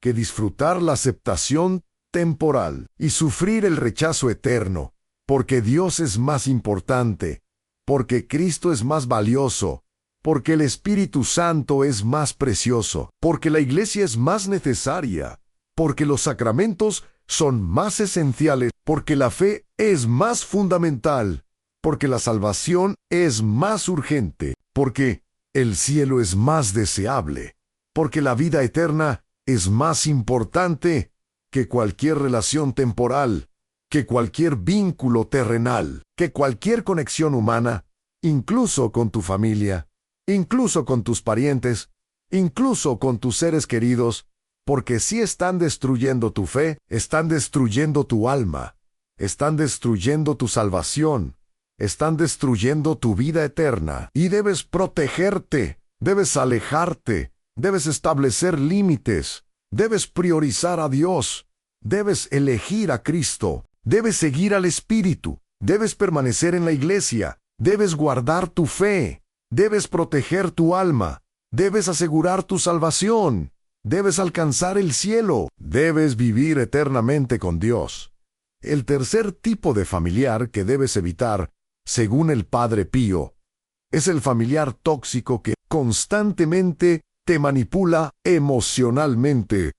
que disfrutar la aceptación temporal y sufrir el rechazo eterno, porque Dios es más importante, porque Cristo es más valioso, porque el Espíritu Santo es más precioso, porque la iglesia es más necesaria, porque los sacramentos son más esenciales, porque la fe es más fundamental, porque la salvación es más urgente, porque el cielo es más deseable, porque la vida eterna es más importante que cualquier relación temporal, que cualquier vínculo terrenal, que cualquier conexión humana, incluso con tu familia, incluso con tus parientes, incluso con tus seres queridos, porque si están destruyendo tu fe, están destruyendo tu alma, están destruyendo tu salvación, están destruyendo tu vida eterna, y debes protegerte, debes alejarte, debes establecer límites, debes priorizar a Dios, debes elegir a Cristo, debes seguir al Espíritu, debes permanecer en la iglesia, debes guardar tu fe, debes proteger tu alma, debes asegurar tu salvación, debes alcanzar el cielo, debes vivir eternamente con Dios. El tercer tipo de familiar que debes evitar, según el Padre Pío, es el familiar tóxico que constantemente te manipula emocionalmente,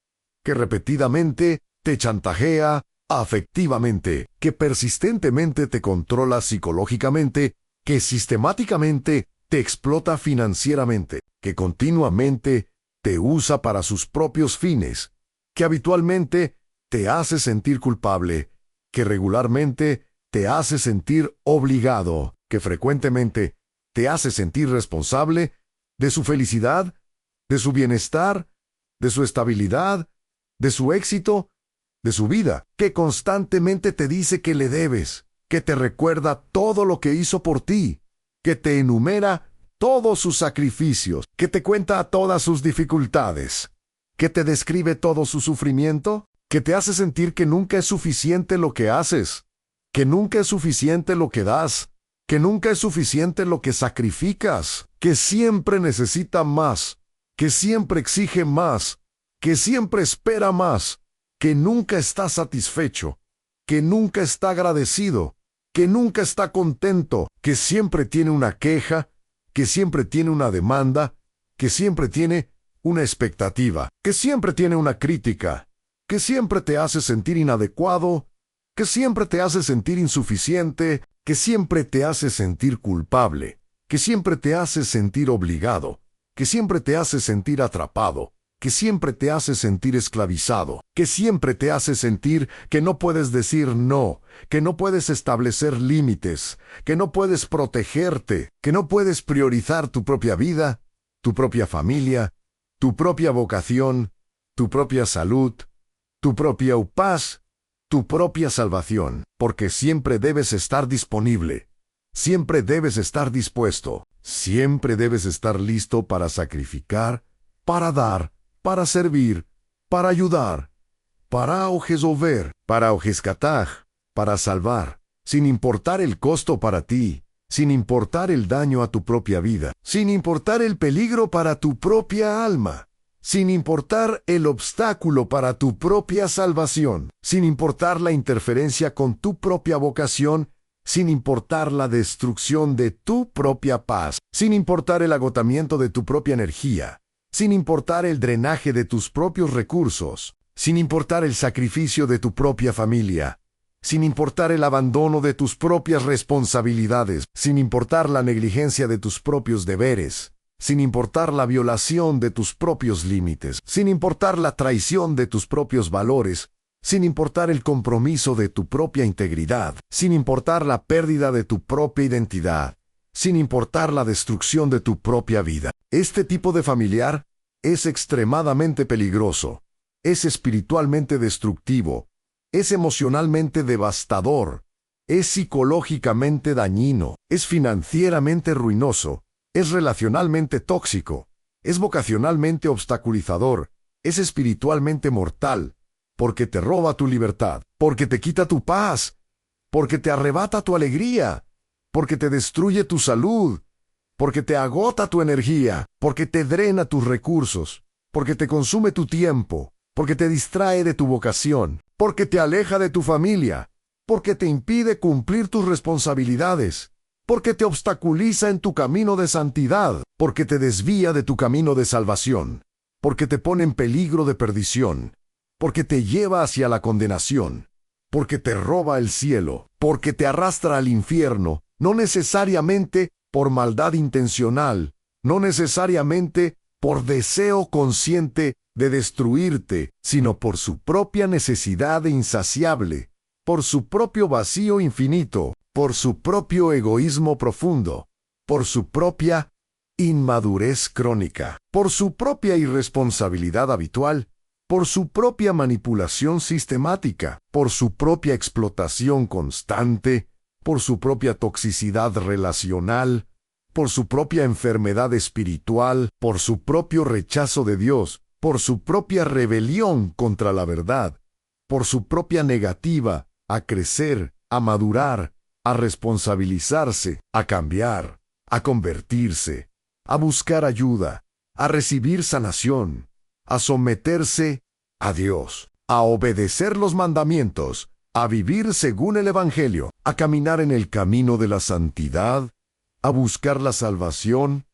que repetidamente te chantajea afectivamente, que persistentemente te controla psicológicamente, que sistemáticamente te explota financieramente, que continuamente te usa para sus propios fines, que habitualmente te hace sentir culpable, que regularmente te hace sentir obligado, que frecuentemente te hace sentir responsable de su felicidad, de su bienestar, de su estabilidad, de su éxito, de su vida, que constantemente te dice que le debes, que te recuerda todo lo que hizo por ti, que te enumera todos sus sacrificios, que te cuenta todas sus dificultades, que te describe todo su sufrimiento, que te hace sentir que nunca es suficiente lo que haces, que nunca es suficiente lo que das, que nunca es suficiente lo que sacrificas, que siempre necesita más, que siempre exige más, que siempre espera más, que nunca está satisfecho, que nunca está agradecido, que nunca está contento, que siempre tiene una queja, que siempre tiene una demanda, que siempre tiene una expectativa, que siempre tiene una crítica, que siempre te hace sentir inadecuado, que siempre te hace sentir insuficiente, que siempre te hace sentir culpable, que siempre te hace sentir obligado, que siempre te hace sentir atrapado, que siempre te hace sentir esclavizado, que siempre te hace sentir que no puedes decir no, que no puedes establecer límites, que no puedes protegerte, que no puedes priorizar tu propia vida, tu propia familia, tu propia vocación, tu propia salud, tu propia paz, tu propia salvación, porque siempre debes estar disponible, siempre debes estar dispuesto, siempre debes estar listo para sacrificar, para dar, para servir, para ayudar, para resolver, para rescatar, para salvar, sin importar el costo para ti, sin importar el daño a tu propia vida, sin importar el peligro para tu propia alma, sin importar el obstáculo para tu propia salvación, sin importar la interferencia con tu propia vocación, sin importar la destrucción de tu propia paz, sin importar el agotamiento de tu propia energía, sin importar el drenaje de tus propios recursos, sin importar el sacrificio de tu propia familia, sin importar el abandono de tus propias responsabilidades, sin importar la negligencia de tus propios deberes, sin importar la violación de tus propios límites, sin importar la traición de tus propios valores, sin importar el compromiso de tu propia integridad, sin importar la pérdida de tu propia identidad, sin importar la destrucción de tu propia vida. Este tipo de familiar es extremadamente peligroso, es espiritualmente destructivo, es emocionalmente devastador, es psicológicamente dañino, es financieramente ruinoso, es relacionalmente tóxico, es vocacionalmente obstaculizador, es espiritualmente mortal, porque te roba tu libertad, porque te quita tu paz, porque te arrebata tu alegría, porque te destruye tu salud, porque te agota tu energía, porque te drena tus recursos, porque te consume tu tiempo, porque te distrae de tu vocación, porque te aleja de tu familia, porque te impide cumplir tus responsabilidades, porque te obstaculiza en tu camino de santidad, porque te desvía de tu camino de salvación, porque te pone en peligro de perdición, porque te lleva hacia la condenación, porque te roba el cielo, porque te arrastra al infierno, no necesariamente por maldad intencional, no necesariamente por deseo consciente de destruirte, sino por su propia necesidad insaciable, por su propio vacío infinito, por su propio egoísmo profundo, por su propia inmadurez crónica, por su propia irresponsabilidad habitual, por su propia manipulación sistemática, por su propia explotación constante, por su propia toxicidad relacional, por su propia enfermedad espiritual, por su propio rechazo de Dios, por su propia rebelión contra la verdad, por su propia negativa a crecer, a madurar, a responsabilizarse, a cambiar, a convertirse, a buscar ayuda, a recibir sanación, a someterse a Dios, a obedecer los mandamientos, a vivir según el Evangelio, a caminar en el camino de la santidad, a buscar la salvación,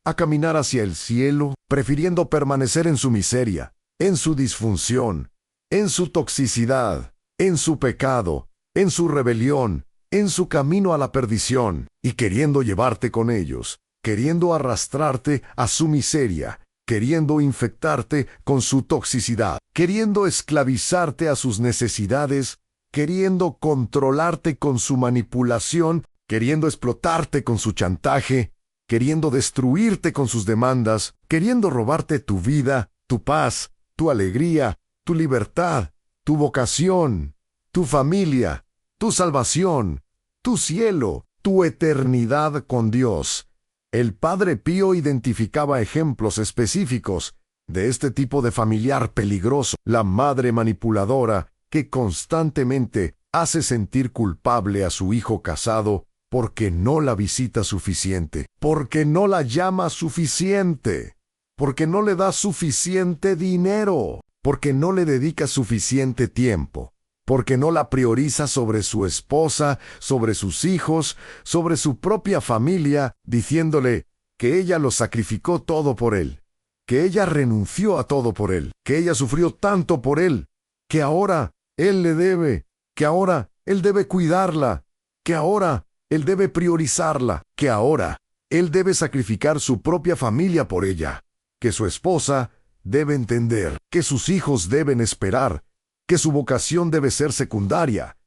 a caminar hacia el cielo, prefiriendo permanecer en su miseria, en su disfunción, en su toxicidad, en su pecado, en su rebelión, en su camino a la perdición, y queriendo llevarte con ellos, queriendo arrastrarte a su miseria, queriendo infectarte con su toxicidad, queriendo esclavizarte a sus necesidades, queriendo controlarte con su manipulación, queriendo explotarte con su chantaje, queriendo destruirte con sus demandas, queriendo robarte tu vida, tu paz, tu alegría, tu libertad, tu vocación, tu familia, tu salvación, tu cielo, tu eternidad con Dios. El Padre Pío identificaba ejemplos específicos de este tipo de familiar peligroso, la madre manipuladora que constantemente hace sentir culpable a su hijo casado porque no la visita suficiente, porque no la llama suficiente, porque no le da suficiente dinero, porque no le dedica suficiente tiempo, porque no la prioriza sobre su esposa, sobre sus hijos, sobre su propia familia, diciéndole que ella lo sacrificó todo por él, que ella renunció a todo por él, que ella sufrió tanto por él, que ahora él le debe, que ahora él debe cuidarla, que ahora él debe priorizarla, que ahora él debe sacrificar su propia familia por ella, que su esposa debe entender, que sus hijos deben esperar, que su vocación debe ser secundaria,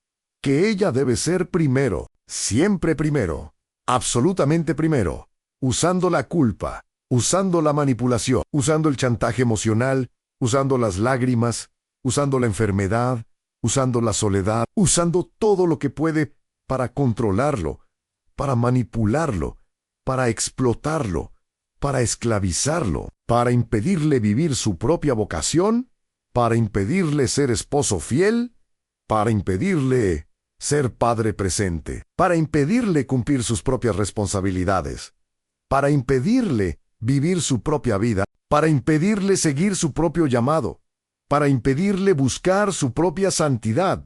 que ella debe ser primero, siempre primero, absolutamente primero, usando la culpa, usando la manipulación, usando el chantaje emocional, usando las lágrimas, usando la enfermedad, usando la soledad, usando todo lo que puede para controlarlo, para manipularlo, para explotarlo, para esclavizarlo, para impedirle vivir su propia vocación, para impedirle ser esposo fiel, para impedirle ser padre presente, para impedirle cumplir sus propias responsabilidades, para impedirle vivir su propia vida, para impedirle seguir su propio llamado, para impedirle buscar su propia santidad,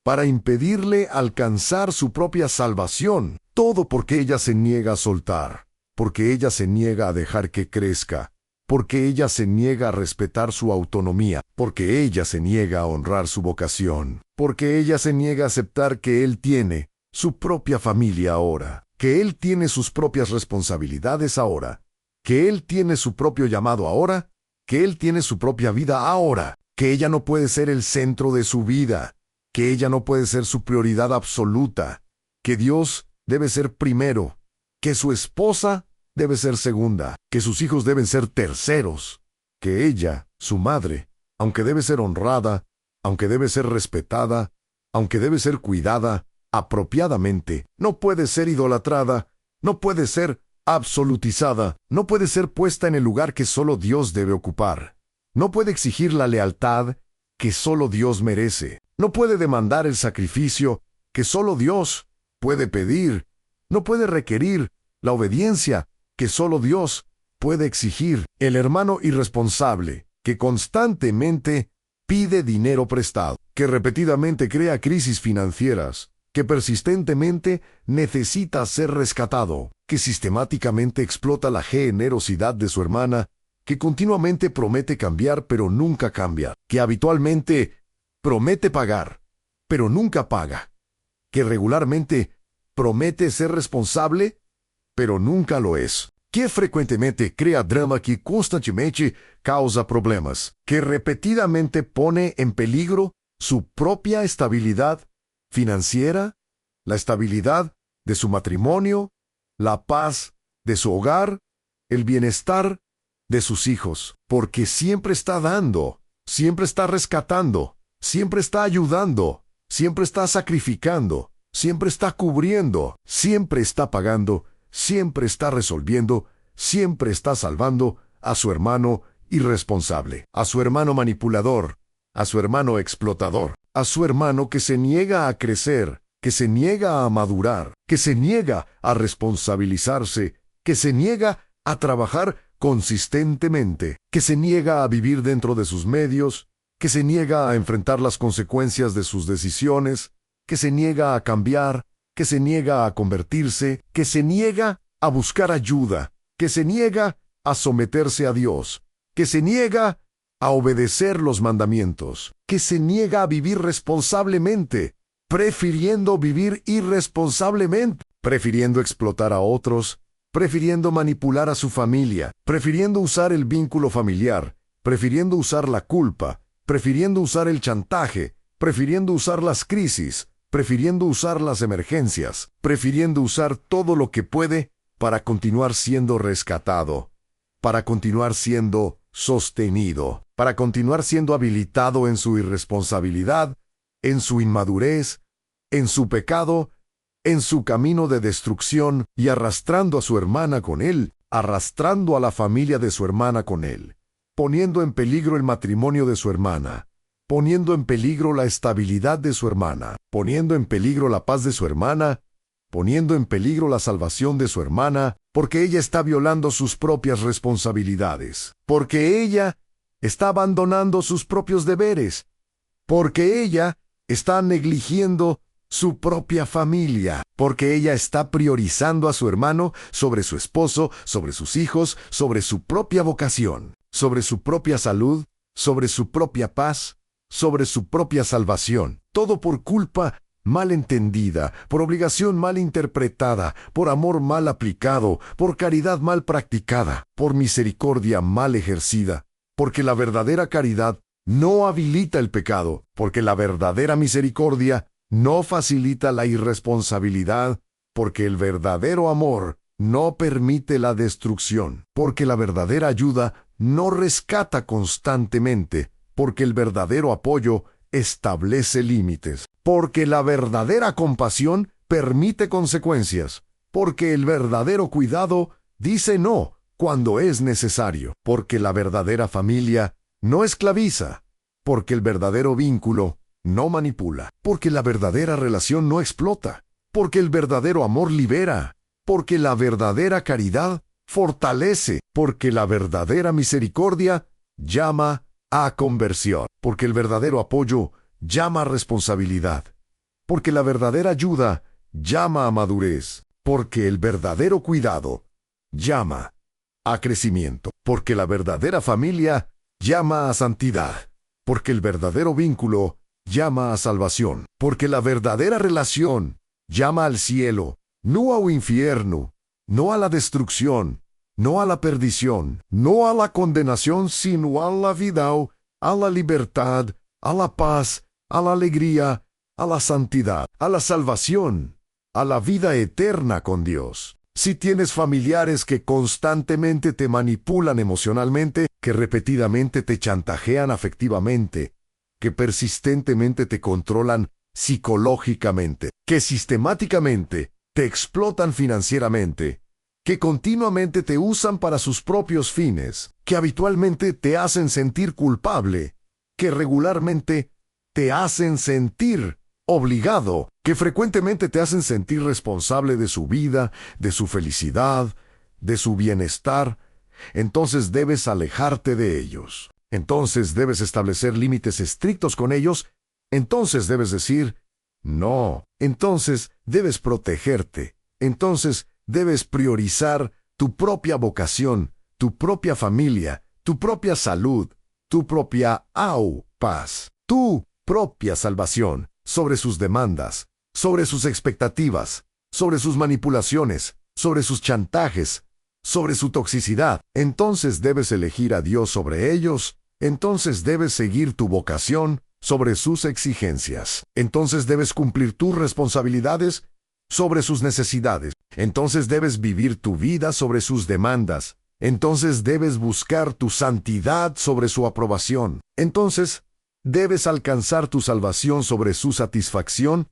para impedirle alcanzar su propia salvación, todo porque ella se niega a soltar, porque ella se niega a dejar que crezca, porque ella se niega a respetar su autonomía, porque ella se niega a honrar su vocación. porque ella se niega a aceptar que él tiene su propia familia ahora, que él tiene sus propias responsabilidades ahora, que él tiene su propio llamado ahora, que él tiene su propia vida ahora, que ella no puede ser el centro de su vida, que ella no puede ser su prioridad absoluta, que Dios debe ser primero, que su esposa debe ser segunda, que sus hijos deben ser terceros, que ella, su madre, aunque debe ser honrada, aunque debe ser respetada, aunque debe ser cuidada apropiadamente, no puede ser idolatrada, no puede ser absolutizada, no puede ser puesta en el lugar que solo Dios debe ocupar, no puede exigir la lealtad que solo Dios merece, no puede demandar el sacrificio que solo Dios puede pedir, no puede requerir la obediencia que solo Dios puede exigir. El hermano irresponsable que constantemente pide dinero prestado, que repetidamente crea crisis financieras, que persistentemente necesita ser rescatado, que sistemáticamente explota la generosidad de su hermana, que continuamente promete cambiar pero nunca cambia, que habitualmente promete pagar pero nunca paga, que regularmente promete ser responsable pero nunca lo es, que frecuentemente crea drama que constantemente causa problemas, que repetidamente pone en peligro su propia estabilidad financiera, la estabilidad de su matrimonio, la paz de su hogar, el bienestar de sus hijos, porque siempre está dando, siempre está rescatando, siempre está ayudando, siempre está sacrificando, siempre está cubriendo, siempre está pagando, siempre está resolviendo, siempre está salvando a su hermano irresponsable, a su hermano manipulador, a su hermano explotador, a su hermano que se niega a crecer, que se niega a madurar, que se niega a responsabilizarse, que se niega a trabajar consistentemente, que se niega a vivir dentro de sus medios, que se niega a enfrentar las consecuencias de sus decisiones, que se niega a cambiar, que se niega a convertirse, que se niega a buscar ayuda, que se niega a someterse a Dios, que se niega a obedecer los mandamientos, que se niega a vivir responsablemente, prefiriendo vivir irresponsablemente, prefiriendo explotar a otros, prefiriendo manipular a su familia, prefiriendo usar el vínculo familiar, prefiriendo usar la culpa, prefiriendo usar el chantaje, prefiriendo usar las crisis, prefiriendo usar las emergencias, prefiriendo usar todo lo que puede para continuar siendo rescatado, para continuar siendo sostenido, para continuar siendo habilitado en su irresponsabilidad, en su inmadurez, en su pecado, en su camino de destrucción y arrastrando a su hermana con él, arrastrando a la familia de su hermana con él, poniendo en peligro el matrimonio de su hermana, poniendo en peligro la estabilidad de su hermana, poniendo en peligro la paz de su hermana, poniendo en peligro la salvación de su hermana, porque ella está violando sus propias responsabilidades, porque ella está abandonando sus propios deberes, porque ella está negligiendo su propia familia, porque ella está priorizando a su hermano sobre su esposo, sobre sus hijos, sobre su propia vocación, sobre su propia salud, sobre su propia paz, sobre su propia salvación, todo por culpa mal entendida, por obligación mal interpretada, por amor mal aplicado, por caridad mal practicada, por misericordia mal ejercida, porque la verdadera caridad no habilita el pecado, porque la verdadera misericordia no facilita la irresponsabilidad, porque el verdadero amor no permite la destrucción, porque la verdadera ayuda no rescata constantemente, porque el verdadero apoyo establece límites, porque la verdadera compasión permite consecuencias, porque el verdadero cuidado dice no cuando es necesario, porque la verdadera familia no esclaviza, porque el verdadero vínculo no manipula, porque la verdadera relación no explota, porque el verdadero amor libera, porque la verdadera caridad fortalece, porque la verdadera misericordia llama a conversión, porque el verdadero apoyo llama a responsabilidad, porque la verdadera ayuda llama a madurez, porque el verdadero cuidado llama a crecimiento, porque la verdadera familia llama a santidad, porque el verdadero vínculo llama a salvación, porque la verdadera relación llama al cielo, no al infierno, no a la destrucción, no a la perdición, no a la condenación, sino a la vida, a la libertad, a la paz, a la alegría, a la santidad, a la salvación, a la vida eterna con Dios. Si tienes familiares que constantemente te manipulan emocionalmente, que repetidamente te chantajean afectivamente, que persistentemente te controlan psicológicamente, que sistemáticamente te explotan financieramente, que continuamente te usan para sus propios fines, que habitualmente te hacen sentir culpable, que regularmente te hacen sentir obligado, que frecuentemente te hacen sentir responsable de su vida, de su felicidad, de su bienestar, entonces debes alejarte de ellos. Entonces debes establecer límites estrictos con ellos. Entonces debes decir, no. Entonces debes protegerte. Entonces debes priorizar tu propia vocación, tu propia familia, tu propia salud, tu propia paz, tu propia salvación, sobre sus demandas, sobre sus expectativas, sobre sus manipulaciones, sobre sus chantajes, sobre su toxicidad. Entonces debes elegir a Dios sobre ellos. Entonces debes seguir tu vocación sobre sus exigencias. Entonces debes cumplir tus responsabilidades sobre sus necesidades. Entonces debes vivir tu vida sobre sus demandas. Entonces debes buscar tu santidad sobre su aprobación. Entonces debes alcanzar tu salvación sobre su satisfacción,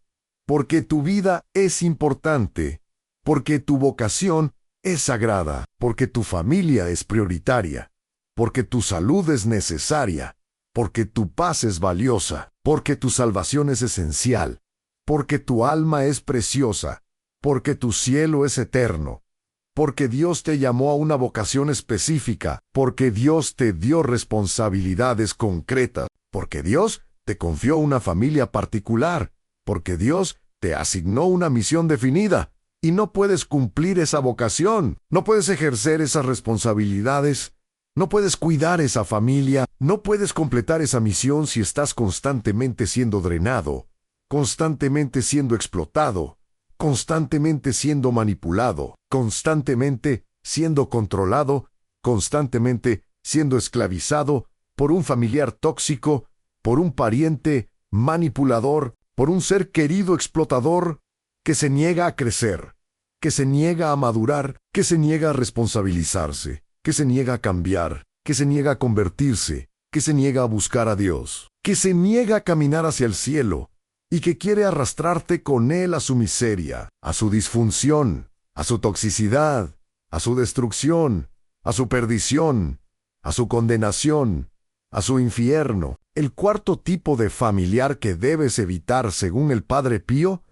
porque tu vida es importante, porque tu vocación es sagrada, porque tu familia es prioritaria, porque tu salud es necesaria, porque tu paz es valiosa, porque tu salvación es esencial, porque tu alma es preciosa, porque tu cielo es eterno, porque Dios te llamó a una vocación específica, porque Dios te dio responsabilidades concretas, porque Dios te confió una familia particular, porque Dios te asignó una misión definida, y no puedes cumplir esa vocación, no puedes ejercer esas responsabilidades, no puedes cuidar esa familia, no puedes completar esa misión si estás constantemente siendo drenado, constantemente siendo explotado, constantemente siendo manipulado, constantemente siendo controlado, constantemente siendo esclavizado por un familiar tóxico, por un pariente manipulador, por un ser querido explotador que se niega a crecer, que se niega a madurar, que se niega a responsabilizarse, que se niega a cambiar, que se niega a convertirse, que se niega a buscar a Dios, que se niega a caminar hacia el cielo y que quiere arrastrarte con él a su miseria, a su disfunción, a su toxicidad, a su destrucción, a su perdición, a su condenación, a su infierno. El cuarto tipo de familiar que debes evitar, según el Padre Pío,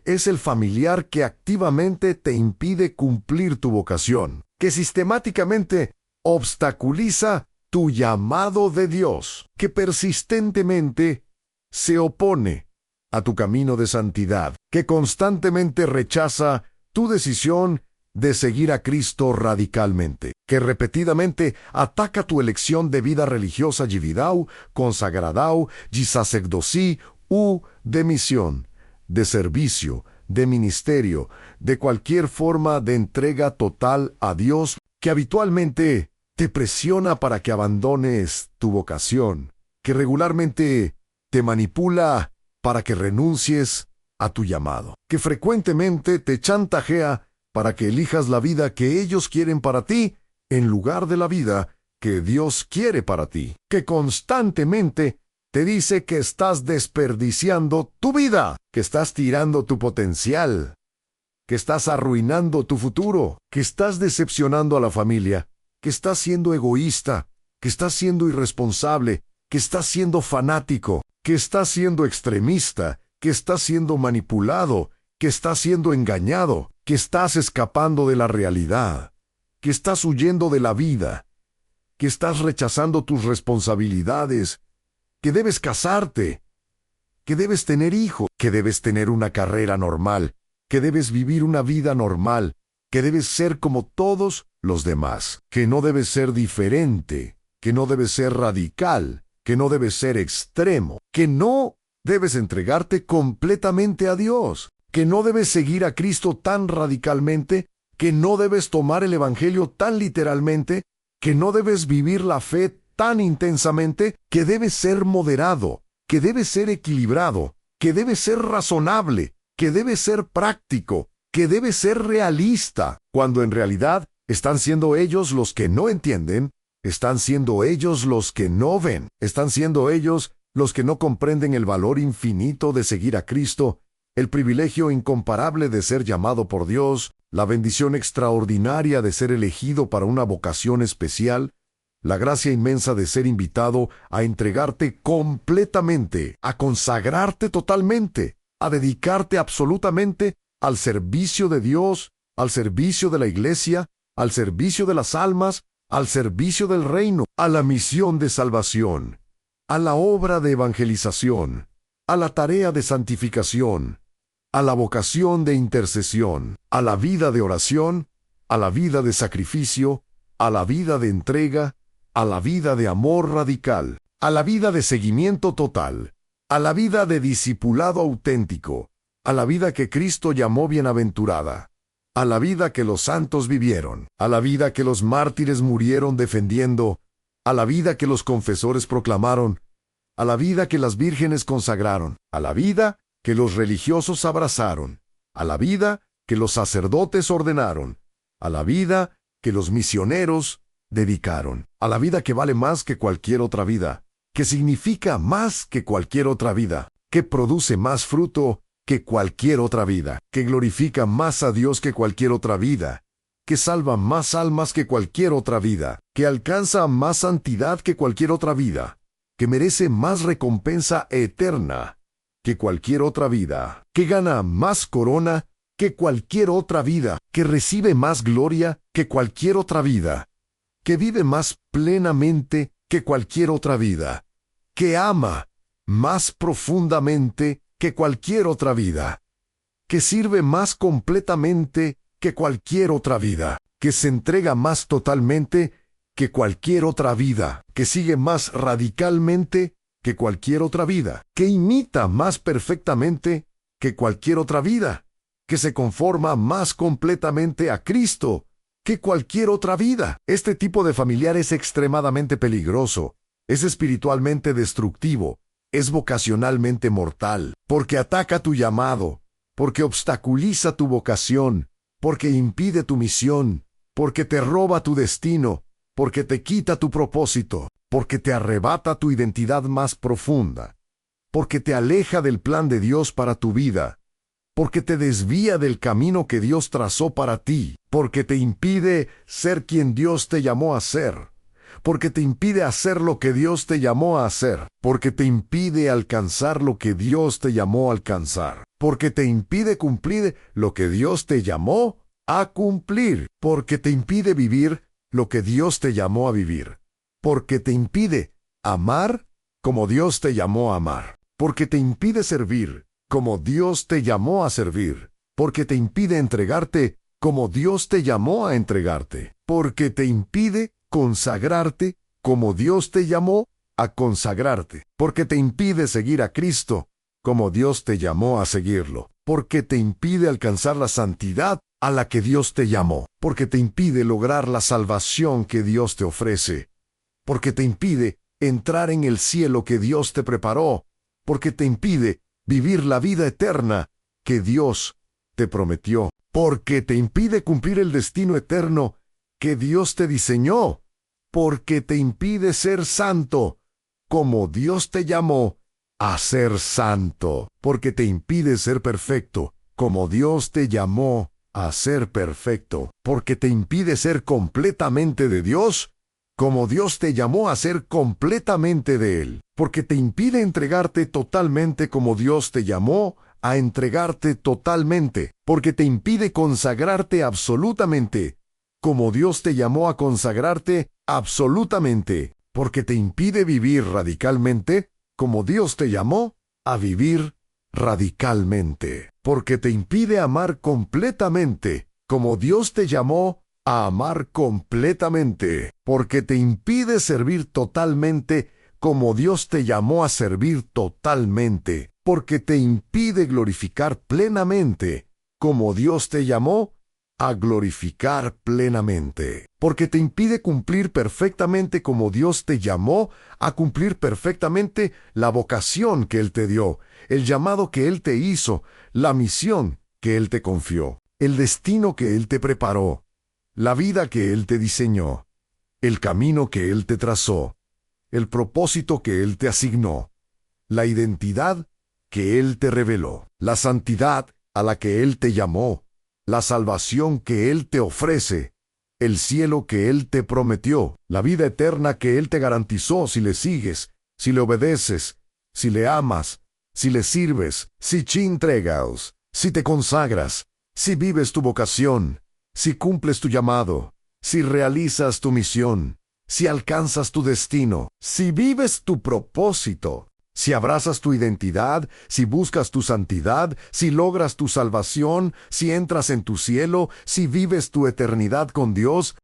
es el familiar que activamente te impide cumplir tu vocación, que sistemáticamente obstaculiza tu llamado de Dios, que persistentemente se opone a tu camino de santidad, que constantemente rechaza tu decisión de seguir a Cristo radicalmente, que repetidamente ataca tu elección de vida religiosa yividau, consagradau, yisacerdocí u de misión, de servicio, de ministerio, de cualquier forma de entrega total a Dios, que habitualmente te presiona para que abandones tu vocación, que regularmente te manipula para que renuncies a tu llamado, que frecuentemente te chantajea para que elijas la vida que ellos quieren para ti en lugar de la vida que Dios quiere para ti, que constantemente te dice que estás desperdiciando tu vida, que estás tirando tu potencial, que estás arruinando tu futuro, que estás decepcionando a la familia, que estás siendo egoísta, que estás siendo irresponsable, que estás siendo fanático, que estás siendo extremista, que estás siendo manipulado, que estás siendo engañado, que estás escapando de la realidad, que estás huyendo de la vida, que estás rechazando tus responsabilidades, que debes casarte, que debes tener hijos, que debes tener una carrera normal, que debes vivir una vida normal, que debes ser como todos los demás, que no debes ser diferente, que no debes ser radical, que no debes ser extremo, que no Debes entregarte completamente a Dios, que no debes seguir a Cristo tan radicalmente, que no debes tomar el Evangelio tan literalmente, que no debes vivir la fe tan intensamente, que debes ser moderado, que debes ser equilibrado, que debes ser razonable, que debes ser práctico, que debes ser realista, cuando en realidad están siendo ellos los que no entienden, están siendo ellos los que no ven, están siendo ellos los que no comprenden el valor infinito de seguir a Cristo, el privilegio incomparable de ser llamado por Dios, la bendición extraordinaria de ser elegido para una vocación especial, la gracia inmensa de ser invitado a entregarte completamente, a consagrarte totalmente, a dedicarte absolutamente al servicio de Dios, al servicio de la iglesia, al servicio de las almas, al servicio del reino, a la misión de salvación, a la obra de evangelización, a la tarea de santificación, a la vocación de intercesión, a la vida de oración, a la vida de sacrificio, a la vida de entrega, a la vida de amor radical, a la vida de seguimiento total, a la vida de discipulado auténtico, a la vida que Cristo llamó bienaventurada, a la vida que los santos vivieron, a la vida que los mártires murieron defendiendo, a la vida que los confesores proclamaron, a la vida que las vírgenes consagraron, a la vida que los religiosos abrazaron, a la vida que los sacerdotes ordenaron, a la vida que los misioneros dedicaron, a la vida que vale más que cualquier otra vida, que significa más que cualquier otra vida, que produce más fruto que cualquier otra vida, que glorifica más a Dios que cualquier otra vida, que salva más almas que cualquier otra vida, que alcanza más santidad que cualquier otra vida, que merece más recompensa eterna que cualquier otra vida, que gana más corona que cualquier otra vida, que recibe más gloria que cualquier otra vida, que vive más plenamente que cualquier otra vida, que ama más profundamente que cualquier otra vida, que sirve más completamente que cualquier otra vida, que se entrega más totalmente que cualquier otra vida, que sigue más radicalmente que cualquier otra vida, que imita más perfectamente que cualquier otra vida, que se conforma más completamente a Cristo que cualquier otra vida. Este tipo de familiar es extremadamente peligroso, es espiritualmente destructivo, es vocacionalmente mortal, porque ataca tu llamado, porque obstaculiza tu vocación, porque impide tu misión, porque te roba tu destino, porque te quita tu propósito, porque te arrebata tu identidad más profunda, porque te aleja del plan de Dios para tu vida, porque te desvía del camino que Dios trazó para ti, porque te impide ser quien Dios te llamó a ser, porque te impide hacer lo que Dios te llamó a hacer, porque te impide alcanzar lo que Dios te llamó a alcanzar, porque te impide cumplir lo que Dios te llamó a cumplir, porque te impide vivir lo que Dios te llamó a vivir, porque te impide amar como Dios te llamó a amar, porque te impide servir como Dios te llamó a servir, porque te impide entregarte como Dios te llamó a entregarte, porque te impide consagrarte como Dios te llamó a consagrarte, porque te impide seguir a Cristo como Dios te llamó a seguirlo, porque te impide alcanzar la santidad a la que Dios te llamó, porque te impide lograr la salvación que Dios te ofrece, porque te impide entrar en el cielo que Dios te preparó, porque te impide vivir la vida eterna que Dios te prometió, porque te impide cumplir el destino eterno que Dios te diseñó, porque te impide ser santo como Dios te llamó a ser santo, porque te impide ser perfecto como Dios te llamó a ser perfecto, porque te impide ser completamente de Dios como Dios te llamó a ser completamente de Él, porque te impide entregarte totalmente como Dios te llamó a entregarte totalmente, porque te impide consagrarte absolutamente como Dios te llamó a consagrarte absolutamente, porque te impide vivir radicalmente como Dios te llamó a vivir radicalmente, porque te impide amar completamente como Dios te llamó a amar completamente, porque te impide servir totalmente como Dios te llamó a servir totalmente, porque te impide glorificar plenamente como Dios te llamó a glorificar plenamente. Porque te impide cumplir perfectamente como Dios te llamó a cumplir perfectamente la vocación que Él te dio, el llamado que Él te hizo, la misión que Él te confió, el destino que Él te preparó, la vida que Él te diseñó, el camino que Él te trazó, el propósito que Él te asignó, la identidad que Él te reveló, la santidad a la que Él te llamó, la salvación que Él te ofrece, el cielo que Él te prometió, la vida eterna que Él te garantizó si le sigues, si le obedeces, si le amas, si le sirves, si te entregas, si te consagras, si vives tu vocación, si cumples tu llamado, si realizas tu misión, si alcanzas tu destino, si vives tu propósito, si abrazas tu identidad, si buscas tu santidad, si logras tu salvación, si entras en tu cielo, si vives tu eternidad con Dios,